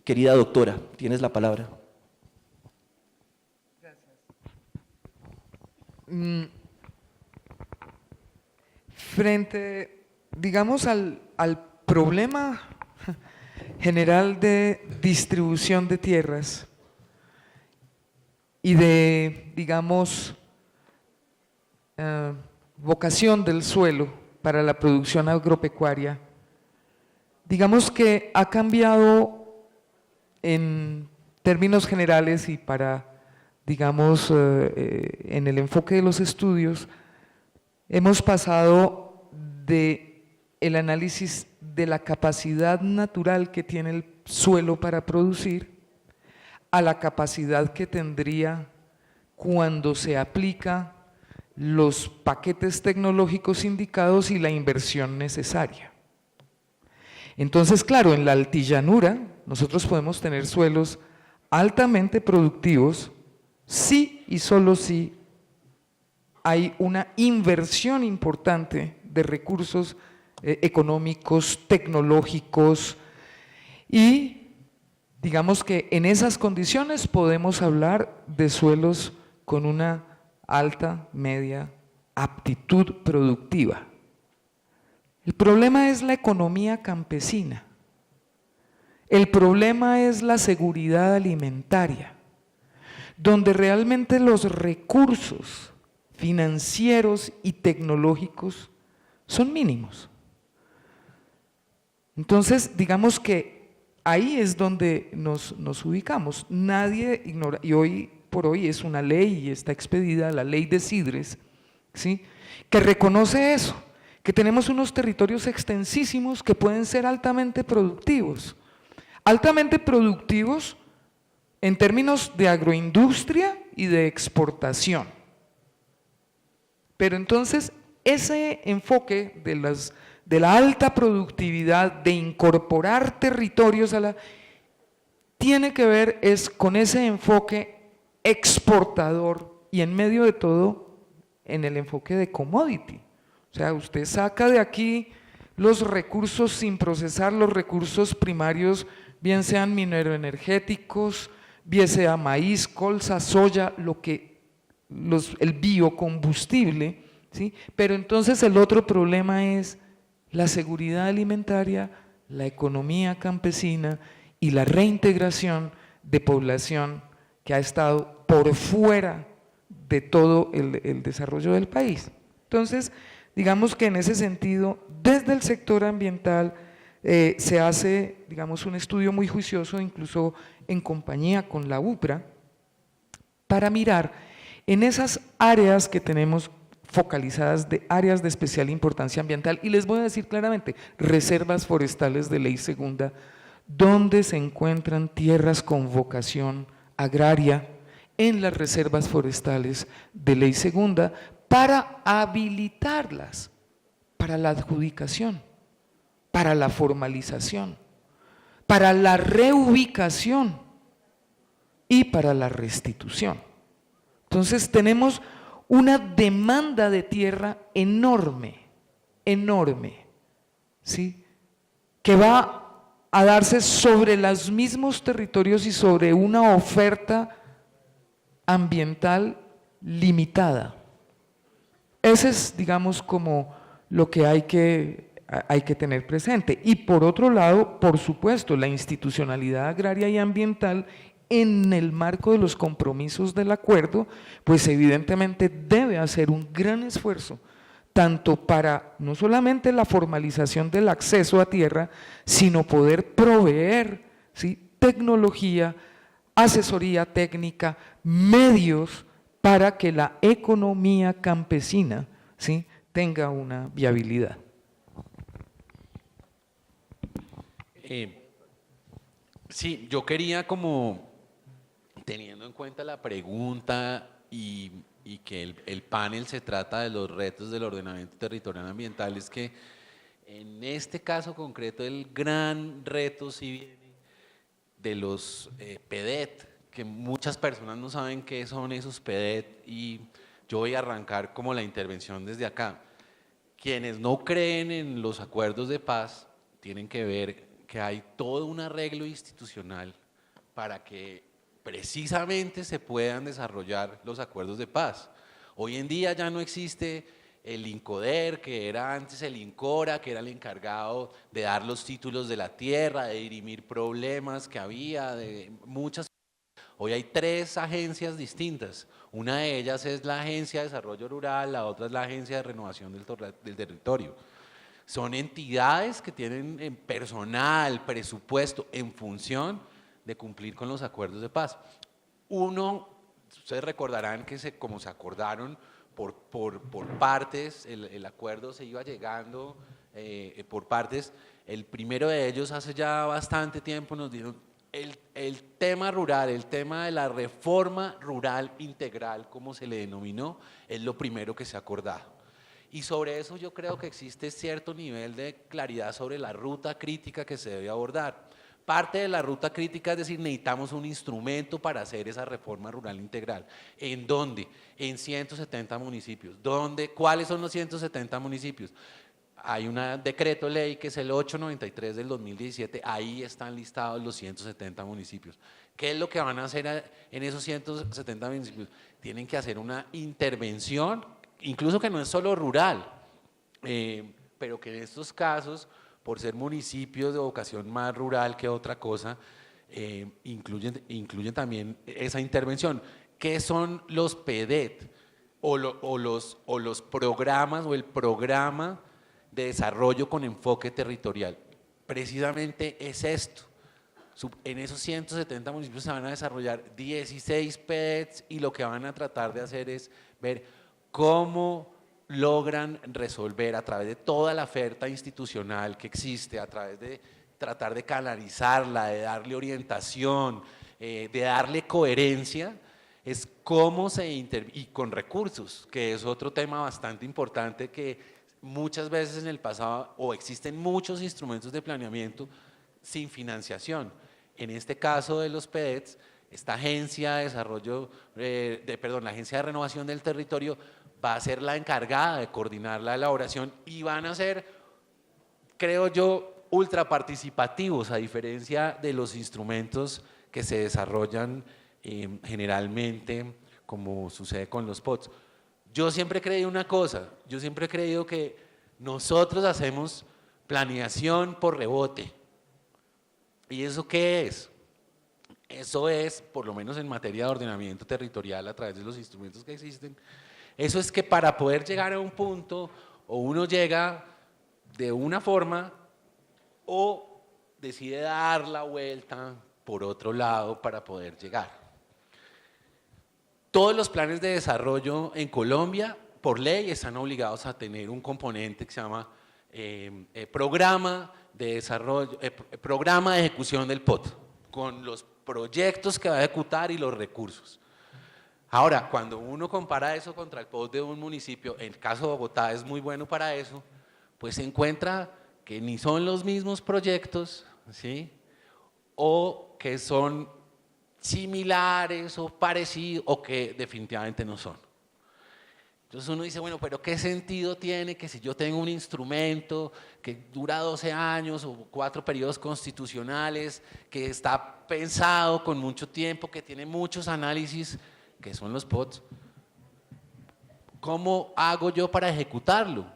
Querida doctora, tienes la palabra. Gracias. Frente, digamos, al problema general de distribución de tierras y de, digamos, vocación del suelo para la producción agropecuaria, digamos que ha cambiado en términos generales y para, digamos, en el enfoque de los estudios, hemos pasado de el análisis de la capacidad natural que tiene el suelo para producir a la capacidad que tendría cuando se aplica los paquetes tecnológicos indicados y la inversión necesaria. Entonces, claro, en la altillanura nosotros podemos tener suelos altamente productivos si y solo si hay una inversión importante de recursos económicos, tecnológicos, y digamos que en esas condiciones podemos hablar de suelos con una alta, media aptitud productiva. El problema es la economía campesina, el problema es la seguridad alimentaria, donde realmente los recursos financieros y tecnológicos son mínimos. Entonces, digamos que ahí es donde nos ubicamos. Nadie ignora, y hoy por hoy es una ley y está expedida la ley de Sidres, ¿sí?, que reconoce eso, que tenemos unos territorios extensísimos que pueden ser altamente productivos en términos de agroindustria y de exportación. Pero entonces ese enfoque de la alta productividad, de incorporar territorios tiene que ver con ese enfoque exportador y en medio de todo en el enfoque de commodity. O sea, usted saca de aquí los recursos sin procesar, los recursos primarios, bien sean mineroenergéticos, bien sea maíz, colza, soya, el biocombustible, ¿sí? Pero entonces el otro problema es la seguridad alimentaria, la economía campesina y la reintegración de población que ha estado por fuera de todo el desarrollo del país. Entonces, digamos que en ese sentido, desde el sector ambiental se hace, digamos, un estudio muy juicioso, incluso en compañía con la UPRA, para mirar en esas áreas que tenemos focalizadas de áreas de especial importancia ambiental, y les voy a decir claramente, reservas forestales de ley segunda, donde se encuentran tierras con vocación agraria en las reservas forestales de ley segunda para habilitarlas para la adjudicación, para la formalización, para la reubicación y para la restitución. Entonces tenemos una demanda de tierra enorme, enorme, ¿sí? Que va a darse sobre los mismos territorios y sobre una oferta ambiental limitada. Ese es, digamos, como lo que hay que tener presente. Y por otro lado, por supuesto, la institucionalidad agraria y ambiental en el marco de los compromisos del acuerdo, pues evidentemente debe hacer un gran esfuerzo, tanto para no solamente la formalización del acceso a tierra, sino poder proveer, ¿sí?, tecnología, asesoría técnica, medios para que la economía campesina, ¿sí?, tenga una viabilidad. Sí, yo quería, como teniendo en cuenta la pregunta y que el panel se trata de los retos del ordenamiento territorial ambiental, es que en este caso concreto el gran reto sí viene de los PEDET, que muchas personas no saben qué son esos PEDET, y yo voy a arrancar como la intervención desde acá. Quienes no creen en los acuerdos de paz tienen que ver que hay todo un arreglo institucional para que precisamente se puedan desarrollar los acuerdos de paz. Hoy en día ya no existe el INCODER, que era antes el INCORA, que era el encargado de dar los títulos de la tierra, de dirimir problemas que había, de muchas. Hoy hay 3 agencias distintas. Una de ellas es la Agencia de Desarrollo Rural, la otra es la Agencia de Renovación del Territorio. Son entidades que tienen personal, presupuesto en función de cumplir con los acuerdos de paz. Ustedes recordarán que como se acordaron por partes, el acuerdo se iba llegando por partes. El primero de ellos hace ya bastante tiempo nos dijo el tema rural, el tema de la reforma rural integral, como se le denominó, es lo primero que se ha acordado. Y sobre eso yo creo que existe cierto nivel de claridad sobre la ruta crítica que se debe abordar. Parte de la ruta crítica es decir, necesitamos un instrumento para hacer esa reforma rural integral. ¿En dónde? En 170 municipios. ¿Cuáles son los 170 municipios? Hay un decreto ley que es el 893 del 2017, ahí están listados los 170 municipios. ¿Qué es lo que van a hacer en esos 170 municipios? Tienen que hacer una intervención, incluso que no es solo rural, pero que en estos casos, por ser municipios de vocación más rural que otra cosa, incluyen también esa intervención. ¿Qué son los PEDET? O los programas, o el programa de desarrollo con enfoque territorial. Precisamente es esto. En esos 170 municipios se van a desarrollar 16 PEDETs y lo que van a tratar de hacer es ver cómo logran resolver a través de toda la oferta institucional que existe, a través de tratar de canalizarla, de darle orientación, de darle coherencia, es cómo y con recursos, que es otro tema bastante importante que muchas veces en el pasado, o existen muchos instrumentos de planeamiento sin financiación. En este caso de los PEDETs, esta agencia de desarrollo, la agencia de renovación del territorio va a ser la encargada de coordinar la elaboración y van a ser, creo yo, ultra participativos, a diferencia de los instrumentos que se desarrollan generalmente, como sucede con los POTS. Yo siempre he creído una cosa, yo siempre he creído que nosotros hacemos planeación por rebote. ¿Y eso qué es? Eso es, por lo menos en materia de ordenamiento territorial a través de los instrumentos que existen, eso es que para poder llegar a un punto, o uno llega de una forma o decide dar la vuelta por otro lado para poder llegar. Todos los planes de desarrollo en Colombia, por ley, están obligados a tener un componente que se llama programa de desarrollo, programa de ejecución del POT, con los proyectos que va a ejecutar y los recursos. Ahora, cuando uno compara eso contra el POT de un municipio, en el caso de Bogotá es muy bueno para eso, pues se encuentra que ni son los mismos proyectos, ¿sí? O que son similares o parecidos o que definitivamente no son. Entonces uno dice, bueno, pero ¿qué sentido tiene que si yo tengo un instrumento que dura 12 años o 4 periodos constitucionales, que está pensado con mucho tiempo, que tiene muchos análisis, que son los POTS, ¿cómo hago yo para ejecutarlo?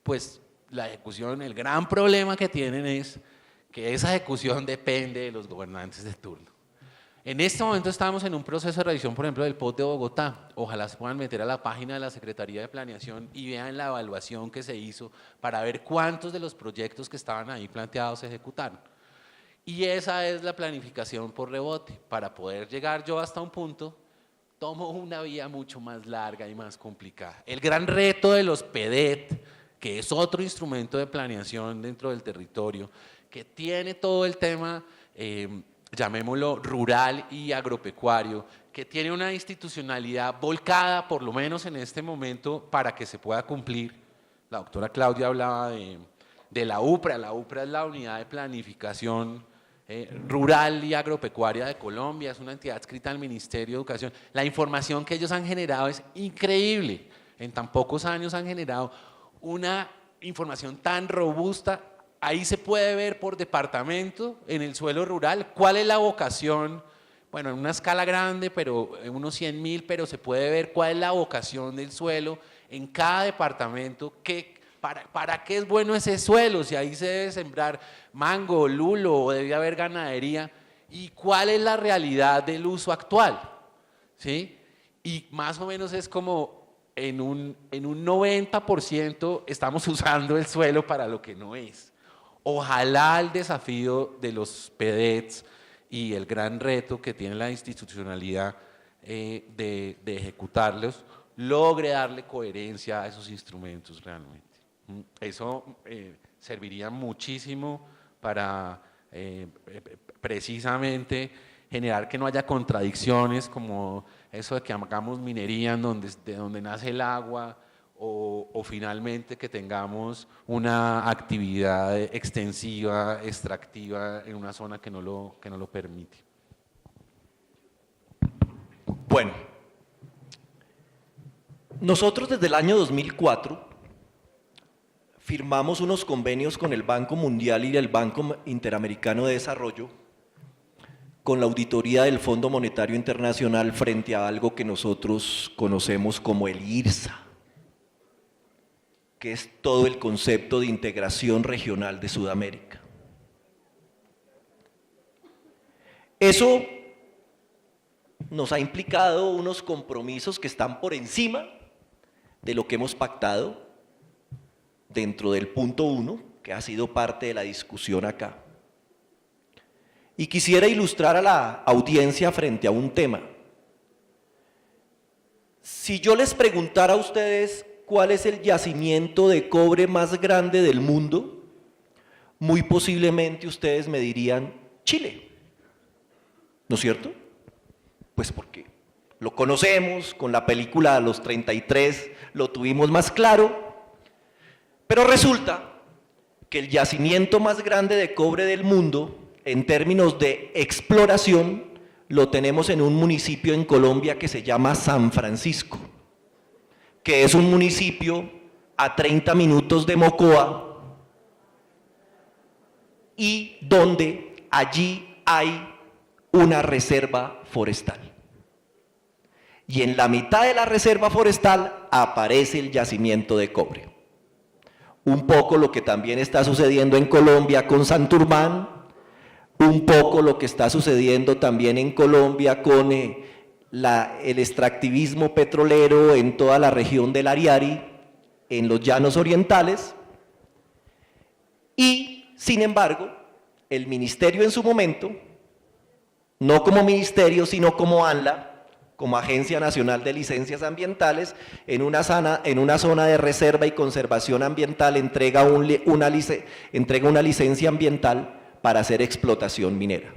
Pues la ejecución, el gran problema que tienen es que esa ejecución depende de los gobernantes de turno. En este momento estamos en un proceso de revisión, por ejemplo, del POT de Bogotá. Ojalá se puedan meter a la página de la Secretaría de Planeación y vean la evaluación que se hizo para ver cuántos de los proyectos que estaban ahí planteados se ejecutaron. Y esa es la planificación por rebote. Para poder llegar yo hasta un punto, tomo una vía mucho más larga y más complicada. El gran reto de los PEDET, que es otro instrumento de planeación dentro del territorio, que tiene todo el tema, llamémoslo rural y agropecuario, que tiene una institucionalidad volcada, por lo menos en este momento, para que se pueda cumplir. La doctora Claudia hablaba de la UPRA. La UPRA es la Unidad de Planificación Rural y Agropecuaria de Colombia, es una entidad adscrita al Ministerio de Educación. La información que ellos han generado es increíble. En tan pocos años han generado una información tan robusta. Ahí se puede ver por departamento, en el suelo rural, cuál es la vocación, bueno, en una escala grande, pero en unos 100.000, pero se puede ver cuál es la vocación del suelo en cada departamento, para qué es bueno ese suelo, si ahí se debe sembrar mango, lulo, o debe haber ganadería, y cuál es la realidad del uso actual, ¿sí? Y más o menos es como en un 90% estamos usando el suelo para lo que no es. Ojalá el desafío de los PEDETs y el gran reto que tiene la institucionalidad de ejecutarlos logre darle coherencia a esos instrumentos realmente. Eso serviría muchísimo para precisamente generar que no haya contradicciones como eso de que hagamos minería de donde nace el agua, o finalmente que tengamos una actividad extensiva, extractiva en una zona que no lo permite. Bueno, nosotros desde el año 2004 firmamos unos convenios con el Banco Mundial y el Banco Interamericano de Desarrollo con la auditoría del Fondo Monetario Internacional frente a algo que nosotros conocemos como el IRSA, que es todo el concepto de integración regional de Sudamérica. Eso nos ha implicado unos compromisos que están por encima de lo que hemos pactado dentro del punto 1, que ha sido parte de la discusión acá. Y quisiera ilustrar a la audiencia frente a un tema. Si yo les preguntara a ustedes cuál es el yacimiento de cobre más grande del mundo, muy posiblemente ustedes me dirían Chile, ¿no es cierto? Pues porque lo conocemos, con la película Los 33 lo tuvimos más claro, pero resulta que el yacimiento más grande de cobre del mundo, en términos de exploración, lo tenemos en un municipio en Colombia que se llama San Francisco, que es un municipio a 30 minutos de Mocoa y donde allí hay una reserva forestal. Y en la mitad de la reserva forestal aparece el yacimiento de cobre. Un poco lo que también está sucediendo en Colombia con Santurbán, un poco lo que está sucediendo también en Colombia con el extractivismo petrolero en toda la región del Ariari, en los llanos orientales, y sin embargo, el ministerio en su momento, no como ministerio, sino como ANLA, como Agencia Nacional de Licencias Ambientales, en una zona de reserva y conservación ambiental entrega una licencia ambiental para hacer explotación minera.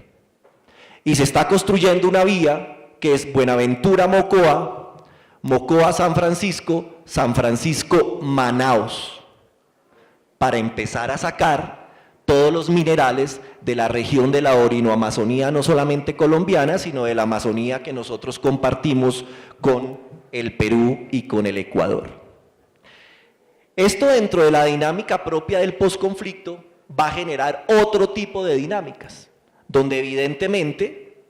Y se está construyendo una vía que es Buenaventura-Mocoa, Mocoa-San Francisco, San Francisco-Manaos, para empezar a sacar todos los minerales de la región de la Orinoamazonía, no solamente colombiana, sino de la Amazonía que nosotros compartimos con el Perú y con el Ecuador. Esto, dentro de la dinámica propia del posconflicto, va a generar otro tipo de dinámicas, donde evidentemente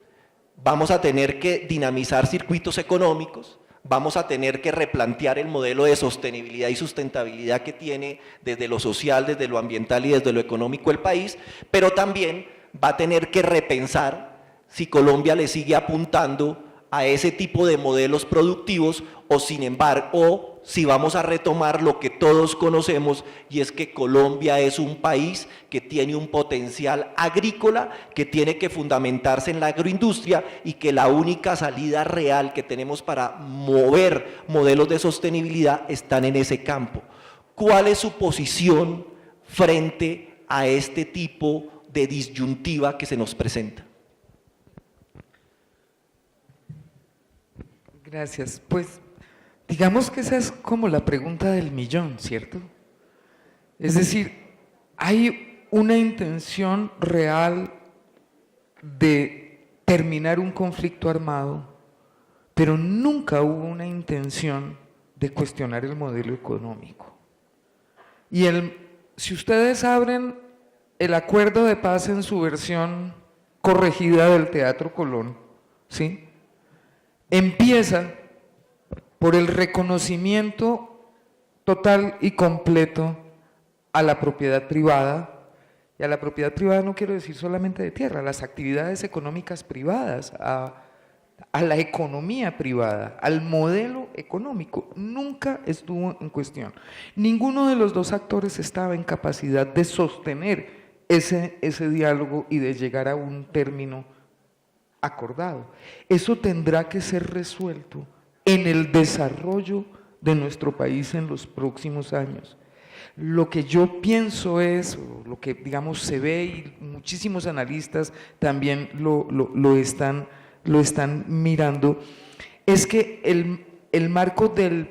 vamos a tener que dinamizar circuitos económicos, vamos a tener que replantear el modelo de sostenibilidad y sustentabilidad que tiene desde lo social, desde lo ambiental y desde lo económico el país, pero también va a tener que repensar si Colombia le sigue apuntando a ese tipo de modelos productivos o sin embargo, o si vamos a retomar lo que todos conocemos, y es que Colombia es un país que tiene un potencial agrícola, que tiene que fundamentarse en la agroindustria y que la única salida real que tenemos para mover modelos de sostenibilidad están en ese campo. ¿Cuál es su posición frente a este tipo de disyuntiva que se nos presenta? Gracias. Pues digamos que esa es como la pregunta del millón, ¿cierto? Es decir, hay una intención real de terminar un conflicto armado, pero nunca hubo una intención de cuestionar el modelo económico. Y si ustedes abren el acuerdo de paz en su versión corregida del Teatro Colón, ¿sí?, empieza por el reconocimiento total y completo a la propiedad privada, y a la propiedad privada no quiero decir solamente de tierra, a las actividades económicas privadas, a la economía privada, al modelo económico, nunca estuvo en cuestión. Ninguno de los dos actores estaba en capacidad de sostener ese diálogo y de llegar a un término acordado. Eso tendrá que ser resuelto en el desarrollo de nuestro país en los próximos años. Lo que yo pienso es, lo que digamos se ve y muchísimos analistas también lo están mirando, es que el marco de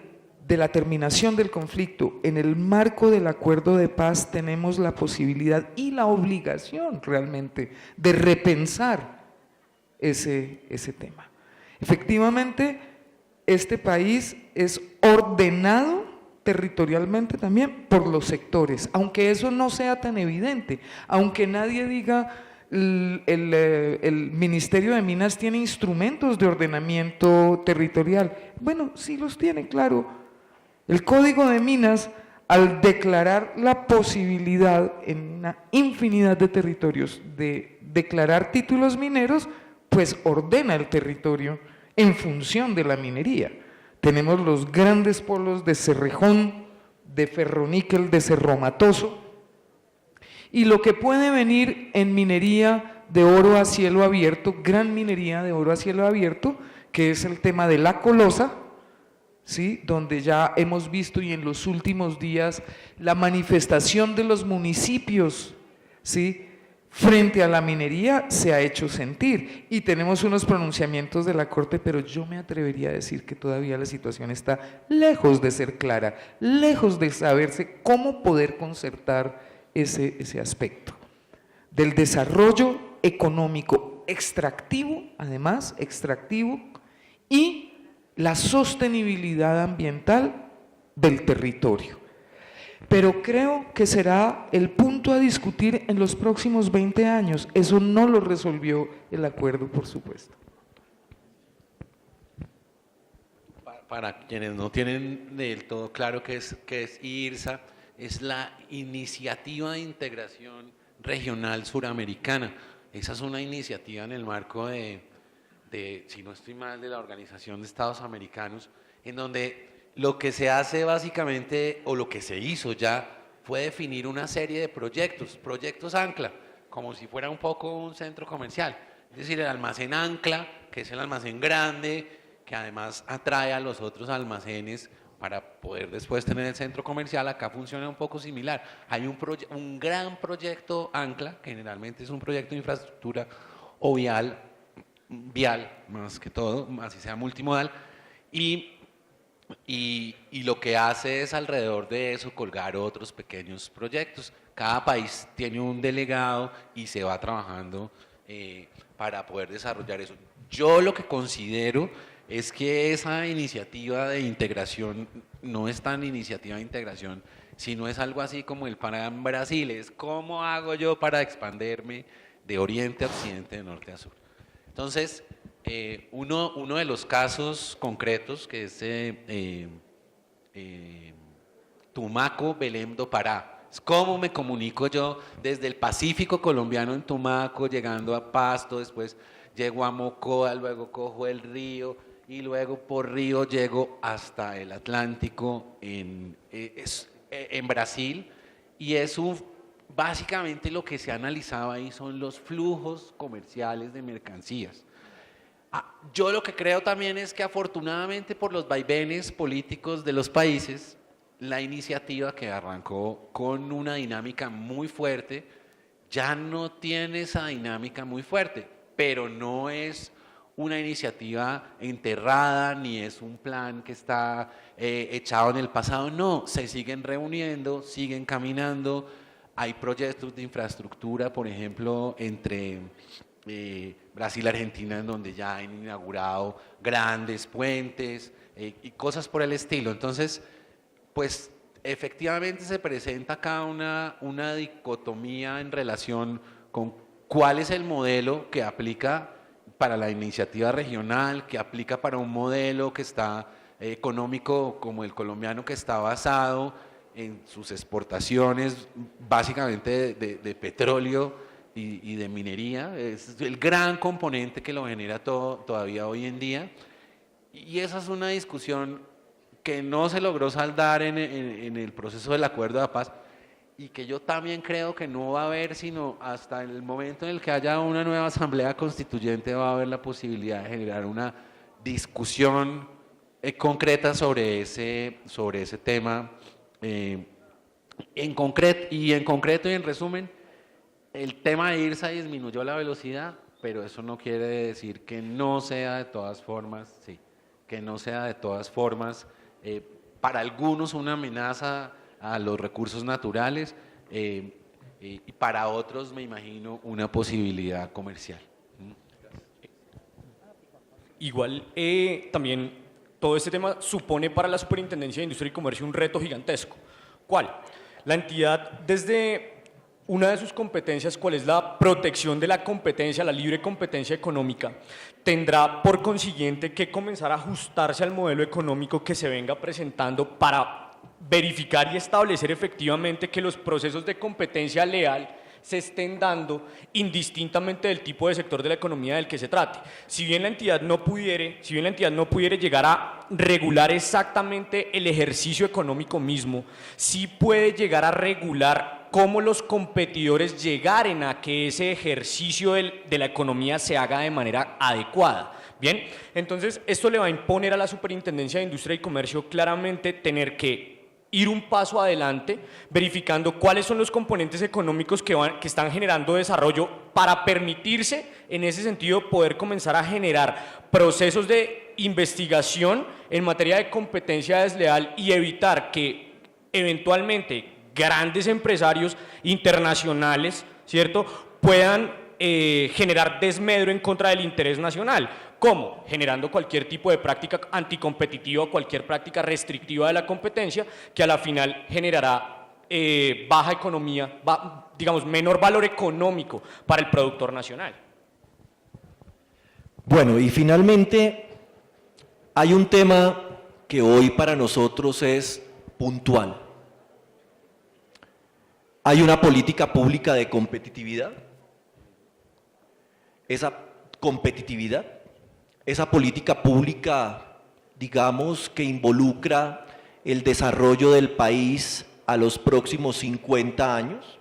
la terminación del conflicto, en el marco del acuerdo de paz tenemos la posibilidad y la obligación realmente de repensar ese tema. Efectivamente, este país es ordenado territorialmente también por los sectores, aunque eso no sea tan evidente, aunque nadie diga el Ministerio de Minas tiene instrumentos de ordenamiento territorial. Bueno, sí los tiene, claro. El Código de Minas, al declarar la posibilidad en una infinidad de territorios de declarar títulos mineros, pues ordena el territorio en función de la minería. Tenemos los grandes polos de Cerrejón, de ferroníquel, de Cerro Matoso, y lo que puede venir en minería de oro a cielo abierto, gran minería de oro a cielo abierto, que es el tema de la Colosa, ¿sí?, donde ya hemos visto y en los últimos días la manifestación de los municipios, ¿sí?, frente a la minería se ha hecho sentir, y tenemos unos pronunciamientos de la Corte, pero yo me atrevería a decir que todavía la situación está lejos de ser clara, lejos de saberse cómo poder concertar ese aspecto del desarrollo económico extractivo, además extractivo, y la sostenibilidad ambiental del territorio. Pero creo que será el punto a discutir en los próximos 20 años. Eso no lo resolvió el acuerdo, por supuesto. Para quienes no tienen del todo claro qué es IRSA, es la Iniciativa de Integración Regional Suramericana. Esa es una iniciativa en el marco de, si no estoy mal, de la Organización de Estados Americanos, en donde lo que se hace básicamente, o lo que se hizo ya, fue definir una serie de proyectos ancla, como si fuera un poco un centro comercial. Es decir, el almacén ancla, que es el almacén grande, que además atrae a los otros almacenes para poder después tener el centro comercial. Acá funciona un poco similar. Hay un gran proyecto ancla, que generalmente es un proyecto de infraestructura o vial más que todo, así sea multimodal, y y lo que hace es alrededor de eso colgar otros pequeños proyectos. Cada país tiene un delegado y se va trabajando para poder desarrollar eso. Yo lo que considero es que esa iniciativa de integración no es tan iniciativa de integración, sino es algo así como el Pan Brasil, es cómo hago yo para expandirme de oriente a occidente, de norte a sur. Entonces, uno de los casos concretos, que es Tumaco, Belém do Pará, es cómo me comunico yo desde el Pacífico colombiano en Tumaco, llegando a Pasto, después llego a Mocoa, luego cojo el río y luego por río llego hasta el Atlántico en Brasil, y eso básicamente lo que se ha analizado ahí son los flujos comerciales de mercancías. Yo lo que creo también es que afortunadamente por los vaivenes políticos de los países, la iniciativa que arrancó con una dinámica muy fuerte ya no tiene esa dinámica muy fuerte, pero no es una iniciativa enterrada ni es un plan que está echado en el pasado, no, se siguen reuniendo, siguen caminando, hay proyectos de infraestructura, por ejemplo, entre Brasil y Argentina, en donde ya han inaugurado grandes puentes y cosas por el estilo. Entonces, pues efectivamente se presenta acá una dicotomía en relación con cuál es el modelo que aplica para la iniciativa regional, que aplica para un modelo que está económico como el colombiano, que está basado en sus exportaciones básicamente de petróleo y de minería. Es el gran componente que lo genera todavía hoy en día, y esa es una discusión que no se logró saldar en el proceso del acuerdo de paz, y que yo también creo que no va a haber sino hasta el momento en el que haya una nueva asamblea constituyente va a haber la posibilidad de generar una discusión concreta sobre ese tema. En concreto y en resumen, el tema de IRSA disminuyó la velocidad, pero eso no quiere decir que no sea de todas formas, para algunos una amenaza a los recursos naturales, y para otros me imagino una posibilidad comercial. Igual también todo este tema supone para la Superintendencia de Industria y Comercio un reto gigantesco. ¿Cuál? La entidad, desde una de sus competencias, cuál es la protección de la competencia, la libre competencia económica, tendrá por consiguiente que comenzar a ajustarse al modelo económico que se venga presentando para verificar y establecer efectivamente que los procesos de competencia leal se estén dando indistintamente del tipo de sector de la economía del que se trate. Si bien la entidad no pudiere llegar a regular exactamente el ejercicio económico mismo, sí puede llegar a regular cómo los competidores llegaren a que ese ejercicio de la economía se haga de manera adecuada. Bien, entonces esto le va a imponer a la Superintendencia de Industria y Comercio claramente tener que ir un paso adelante, verificando cuáles son los componentes económicos que están generando desarrollo para permitirse, en ese sentido, poder comenzar a generar procesos de investigación en materia de competencia desleal y evitar que eventualmente grandes empresarios internacionales, ¿cierto?, puedan generar desmedro en contra del interés nacional. ¿Cómo? Generando cualquier tipo de práctica anticompetitiva o cualquier práctica restrictiva de la competencia que a la final generará baja economía, digamos, menor valor económico para el productor nacional. Bueno, y finalmente hay un tema que hoy para nosotros es puntual. Hay una política pública de competitividad. Esa competitividad, esa política pública, digamos, que involucra el desarrollo del país a los próximos 50 años,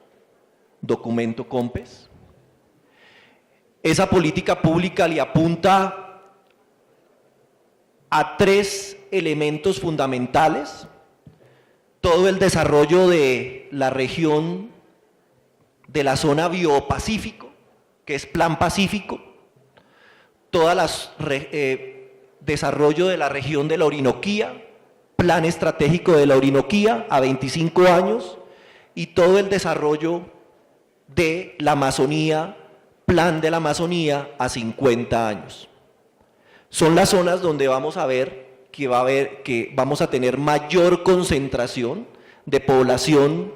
documento COMPES. Esa política pública le apunta a 3 elementos fundamentales: todo el desarrollo de la región de la zona biopacífico, que es Plan Pacífico, todo el desarrollo de la región de la Orinoquía, Plan Estratégico de la Orinoquía a 25 años y todo el desarrollo de la Amazonía, Plan de la Amazonía a 50 años. Son las zonas donde vamos a ver que vamos a tener mayor concentración de población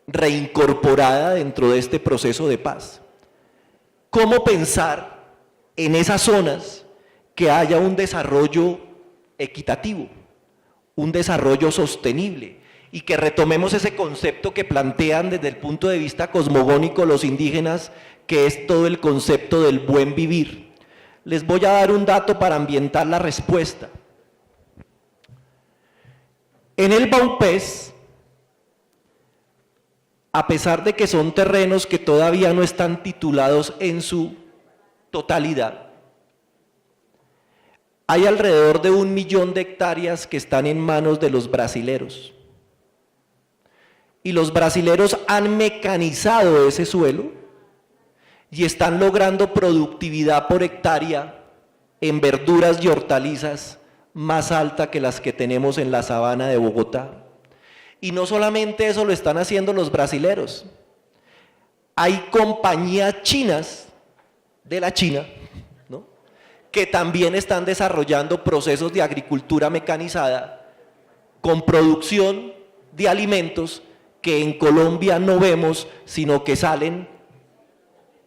reincorporada dentro de este proceso de paz. ¿Cómo pensar en esas zonas que haya un desarrollo equitativo, un desarrollo sostenible y que retomemos ese concepto que plantean desde el punto de vista cosmogónico los indígenas, que es todo el concepto del buen vivir? Les voy a dar un dato para ambientar la respuesta. En el Baupés, a pesar de que son terrenos que todavía no están titulados en su totalidad, hay alrededor de 1 millón de hectáreas que están en manos de los brasileros. Y los brasileros han mecanizado ese suelo y están logrando productividad por hectárea en verduras y hortalizas más alta que las que tenemos en la sabana de Bogotá. Y no solamente eso lo están haciendo los brasileros, hay compañías chinas de la China, ¿no?, que también están desarrollando procesos de agricultura mecanizada con producción de alimentos que en Colombia no vemos, sino que salen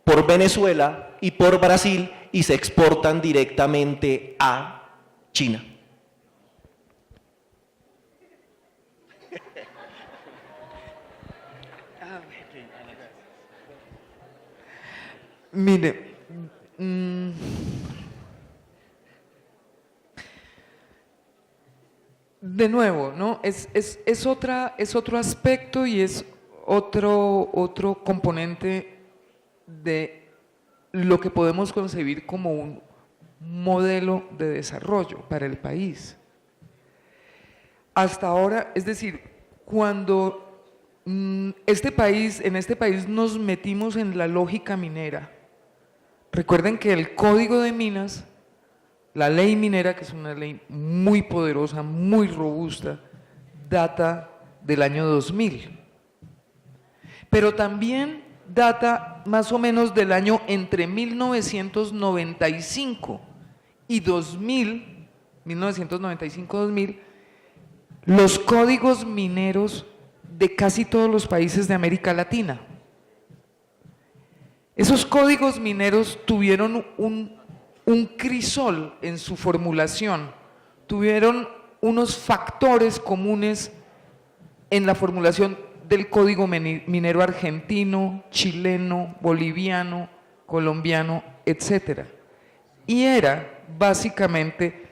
por Venezuela y por Brasil y se exportan directamente a China. Mire, de nuevo, ¿no? Es otro aspecto y es otro componente de lo que podemos concebir como un modelo de desarrollo para el país. Hasta ahora, es decir, cuando en este país nos metimos en la lógica minera, recuerden que el Código de Minas, la ley minera, que es una ley muy poderosa, muy robusta, data del año 2000, pero también data más o menos del año entre 1995 y 2000, 1995-2000, los códigos mineros de casi todos los países de América Latina. Esos códigos mineros tuvieron un crisol en su formulación, tuvieron unos factores comunes en la formulación del código minero argentino, chileno, boliviano, colombiano, etcétera. Y era básicamente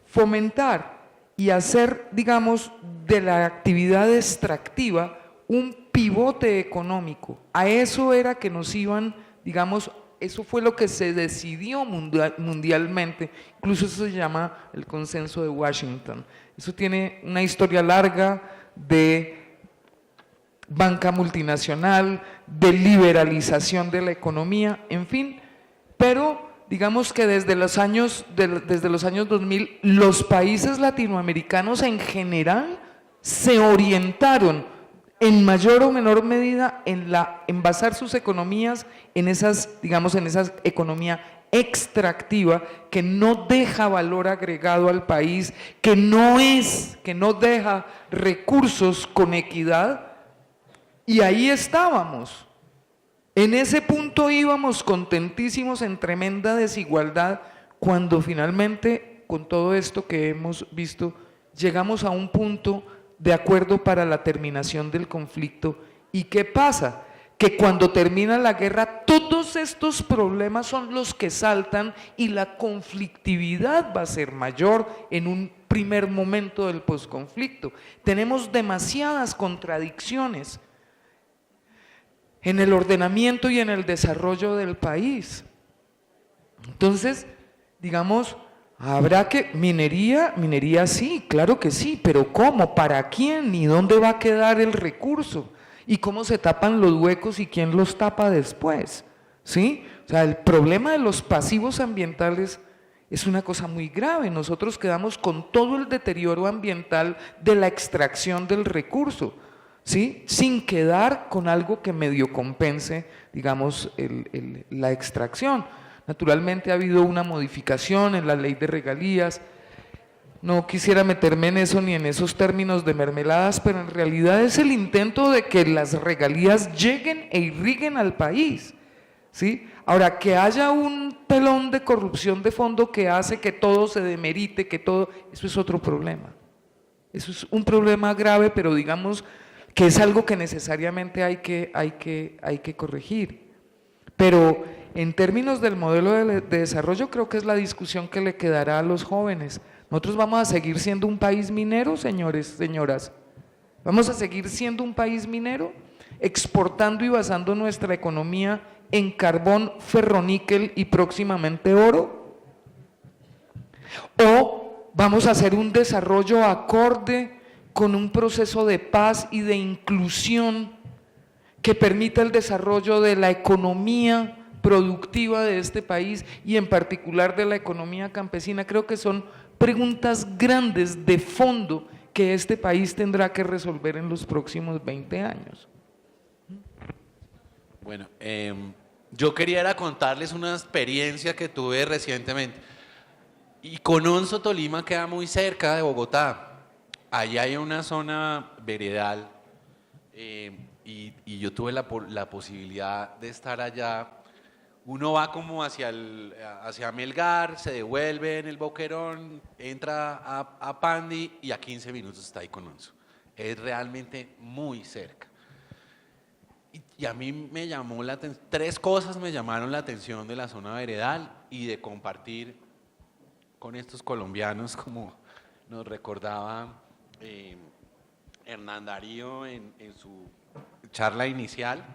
fomentar y hacer, digamos, de la actividad extractiva un pivote económico. A eso era que nos iban, digamos, eso fue lo que se decidió mundialmente, incluso eso se llama el Consenso de Washington. Eso tiene una historia larga de banca multinacional, de liberalización de la economía, en fin, pero digamos que desde los años 2000 los países latinoamericanos en general se orientaron en mayor o menor medida en basar sus economías en esas, digamos, en esa economía extractiva que no deja valor agregado al país, que no deja recursos con equidad. Y ahí estábamos, en ese punto íbamos contentísimos en tremenda desigualdad, cuando finalmente, con todo esto que hemos visto, llegamos a un punto de acuerdo para la terminación del conflicto. ¿Y qué pasa? Que cuando termina la guerra, todos estos problemas son los que saltan y la conflictividad va a ser mayor en un primer momento del posconflicto. Tenemos demasiadas contradicciones en el ordenamiento y en el desarrollo del país. Entonces, digamos, habrá que, minería sí, claro que sí, pero ¿cómo? ¿Para quién? ¿Y dónde va a quedar el recurso? ¿Y cómo se tapan los huecos y quién los tapa después? ¿Sí? O sea, el problema de los pasivos ambientales es una cosa muy grave. Nosotros quedamos con todo el deterioro ambiental de la extracción del recurso, ¿sí? Sin quedar con algo que medio compense, digamos, la extracción. Naturalmente ha habido una modificación en la ley de regalías. No quisiera meterme en eso ni en esos términos de mermeladas, pero en realidad es el intento de que las regalías lleguen e irriguen al país, ¿sí? Ahora, que haya un pelón de corrupción de fondo que hace que todo se demerite, que todo, eso es otro problema. Eso es un problema grave, pero digamos que es algo que necesariamente hay que corregir. Pero en términos del modelo de desarrollo, creo que es la discusión que le quedará a los jóvenes. Nosotros vamos a seguir siendo un país minero, señores, señoras. Vamos a seguir siendo un país minero, exportando y basando nuestra economía en carbón, ferroníquel y próximamente oro. O vamos a hacer un desarrollo acorde con un proceso de paz y de inclusión que permita el desarrollo de la economía productiva de este país y en particular de la economía campesina. Creo que son preguntas grandes de fondo que este país tendrá que resolver en los próximos 20 años. Bueno, yo quería era contarles una experiencia que tuve recientemente. Y Cononso, Tolima, queda muy cerca de Bogotá. Allá hay una zona veredal y yo tuve la posibilidad de estar allá. Uno va como hacia Melgar, se devuelve en el Boquerón, entra a Pandi y a 15 minutos está ahí Cononso. Es realmente muy cerca. Y a mí me llamó la atención, 3 cosas me llamaron la atención de la zona veredal y de compartir con estos colombianos, como nos recordaba Hernán Darío en su charla inicial.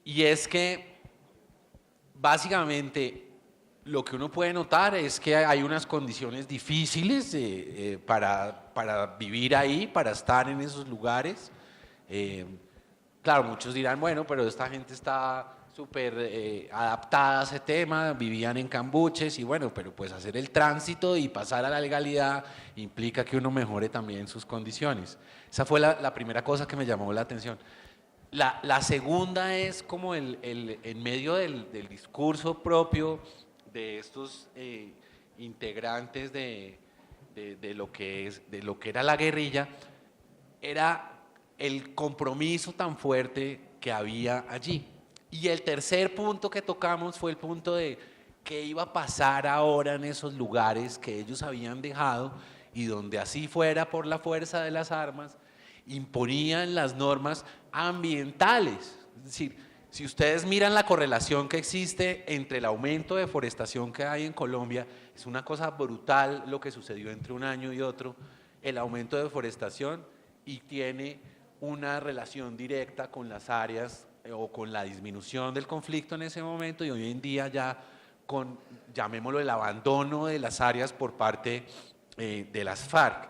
Y es que básicamente lo que uno puede notar es que hay unas condiciones difíciles para vivir ahí, para estar en esos lugares. Claro, muchos dirán, bueno, pero esta gente está súper adaptada a ese tema, vivían en cambuches y bueno, pero pues hacer el tránsito y pasar a la legalidad implica que uno mejore también sus condiciones. Esa fue la primera cosa que me llamó la atención. La segunda es como en medio del discurso propio de estos integrantes de lo que era la guerrilla, era el compromiso tan fuerte que había allí. Y el tercer punto que tocamos fue el punto de qué iba a pasar ahora en esos lugares que ellos habían dejado y donde así fuera por la fuerza de las armas, imponían las normas ambientales. Es decir, si ustedes miran la correlación que existe entre el aumento de deforestación que hay en Colombia, es una cosa brutal lo que sucedió entre un año y otro, el aumento de deforestación, y tiene una relación directa con las áreas o con la disminución del conflicto en ese momento y hoy en día ya con, llamémoslo, el abandono de las áreas por parte de las FARC.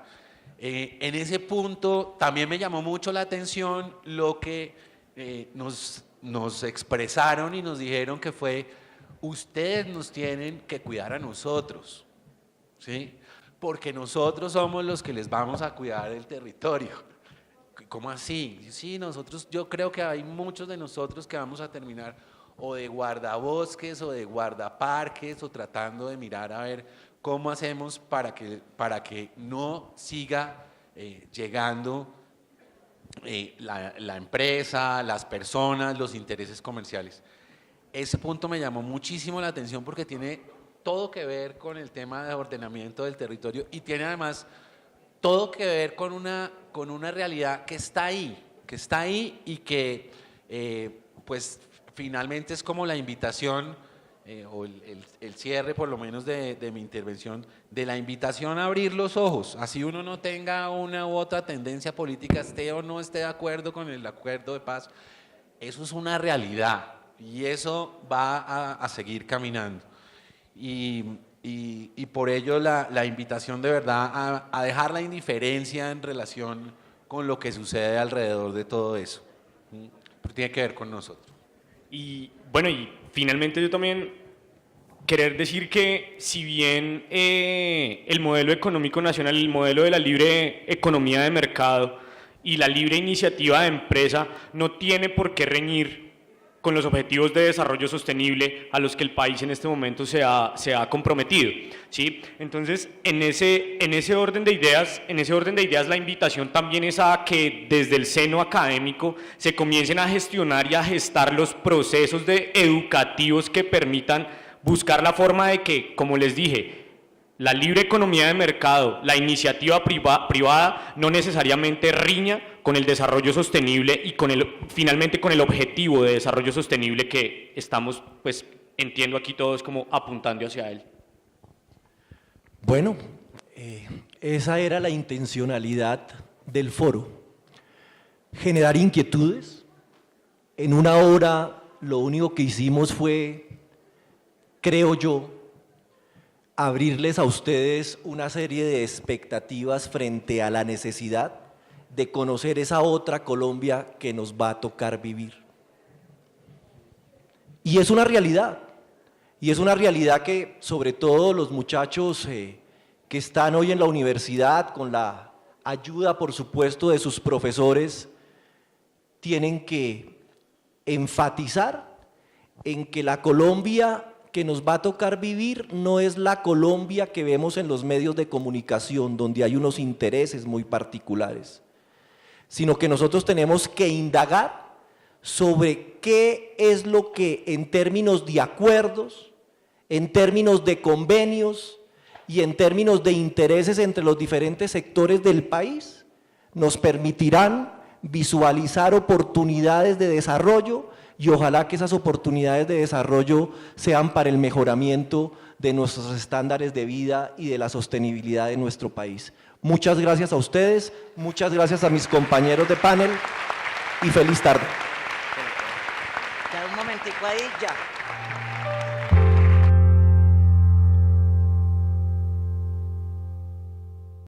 En ese punto también me llamó mucho la atención lo que nos expresaron y nos dijeron que fue: ustedes nos tienen que cuidar a nosotros, ¿sí? Porque nosotros somos los que les vamos a cuidar el territorio. ¿Cómo así? Sí, nosotros, yo creo que hay muchos de nosotros que vamos a terminar o de guardabosques o de guardaparques o tratando de mirar a ver cómo hacemos para que no siga llegando la empresa, las personas, los intereses comerciales. Ese punto me llamó muchísimo la atención porque tiene todo que ver con el tema de ordenamiento del territorio y tiene además todo que ver con una realidad que está ahí y que pues finalmente es como la invitación o el cierre por lo menos de mi intervención, de la invitación a abrir los ojos, así uno no tenga una u otra tendencia política, esté o no esté de acuerdo con el acuerdo de paz, eso es una realidad y eso va a seguir caminando. Y por ello la invitación de verdad a dejar la indiferencia en relación con lo que sucede alrededor de todo eso, porque tiene que ver con nosotros. Y bueno, y finalmente yo también querer decir que si bien el modelo económico nacional, el modelo de la libre economía de mercado y la libre iniciativa de empresa no tiene por qué reñir con los objetivos de desarrollo sostenible a los que el país en este momento se ha comprometido, ¿sí? Entonces, en ese orden de ideas, la invitación también es a que desde el seno académico se comiencen a gestionar y a gestar los procesos educativos que permitan buscar la forma de que, como les dije, la libre economía de mercado, la iniciativa privada no necesariamente riña con el desarrollo sostenible y finalmente con el objetivo de desarrollo sostenible que estamos, pues entiendo aquí todos como apuntando hacia él. Bueno, esa era la intencionalidad del foro, generar inquietudes. En una hora lo único que hicimos fue, creo yo, abrirles a ustedes una serie de expectativas frente a la necesidad de conocer esa otra Colombia que nos va a tocar vivir. Y es una realidad que sobre todo los muchachos que están hoy en la universidad, con la ayuda por supuesto de sus profesores, tienen que enfatizar en que la Colombia que nos va a tocar vivir no es la Colombia que vemos en los medios de comunicación, donde hay unos intereses muy particulares, sino que nosotros tenemos que indagar sobre qué es lo que en términos de acuerdos, en términos de convenios y en términos de intereses entre los diferentes sectores del país nos permitirán visualizar oportunidades de desarrollo y ojalá que esas oportunidades de desarrollo sean para el mejoramiento de nuestros estándares de vida y de la sostenibilidad de nuestro país. Muchas gracias a ustedes, muchas gracias a mis compañeros de panel y feliz tarde. Ya un momentico ahí, ya.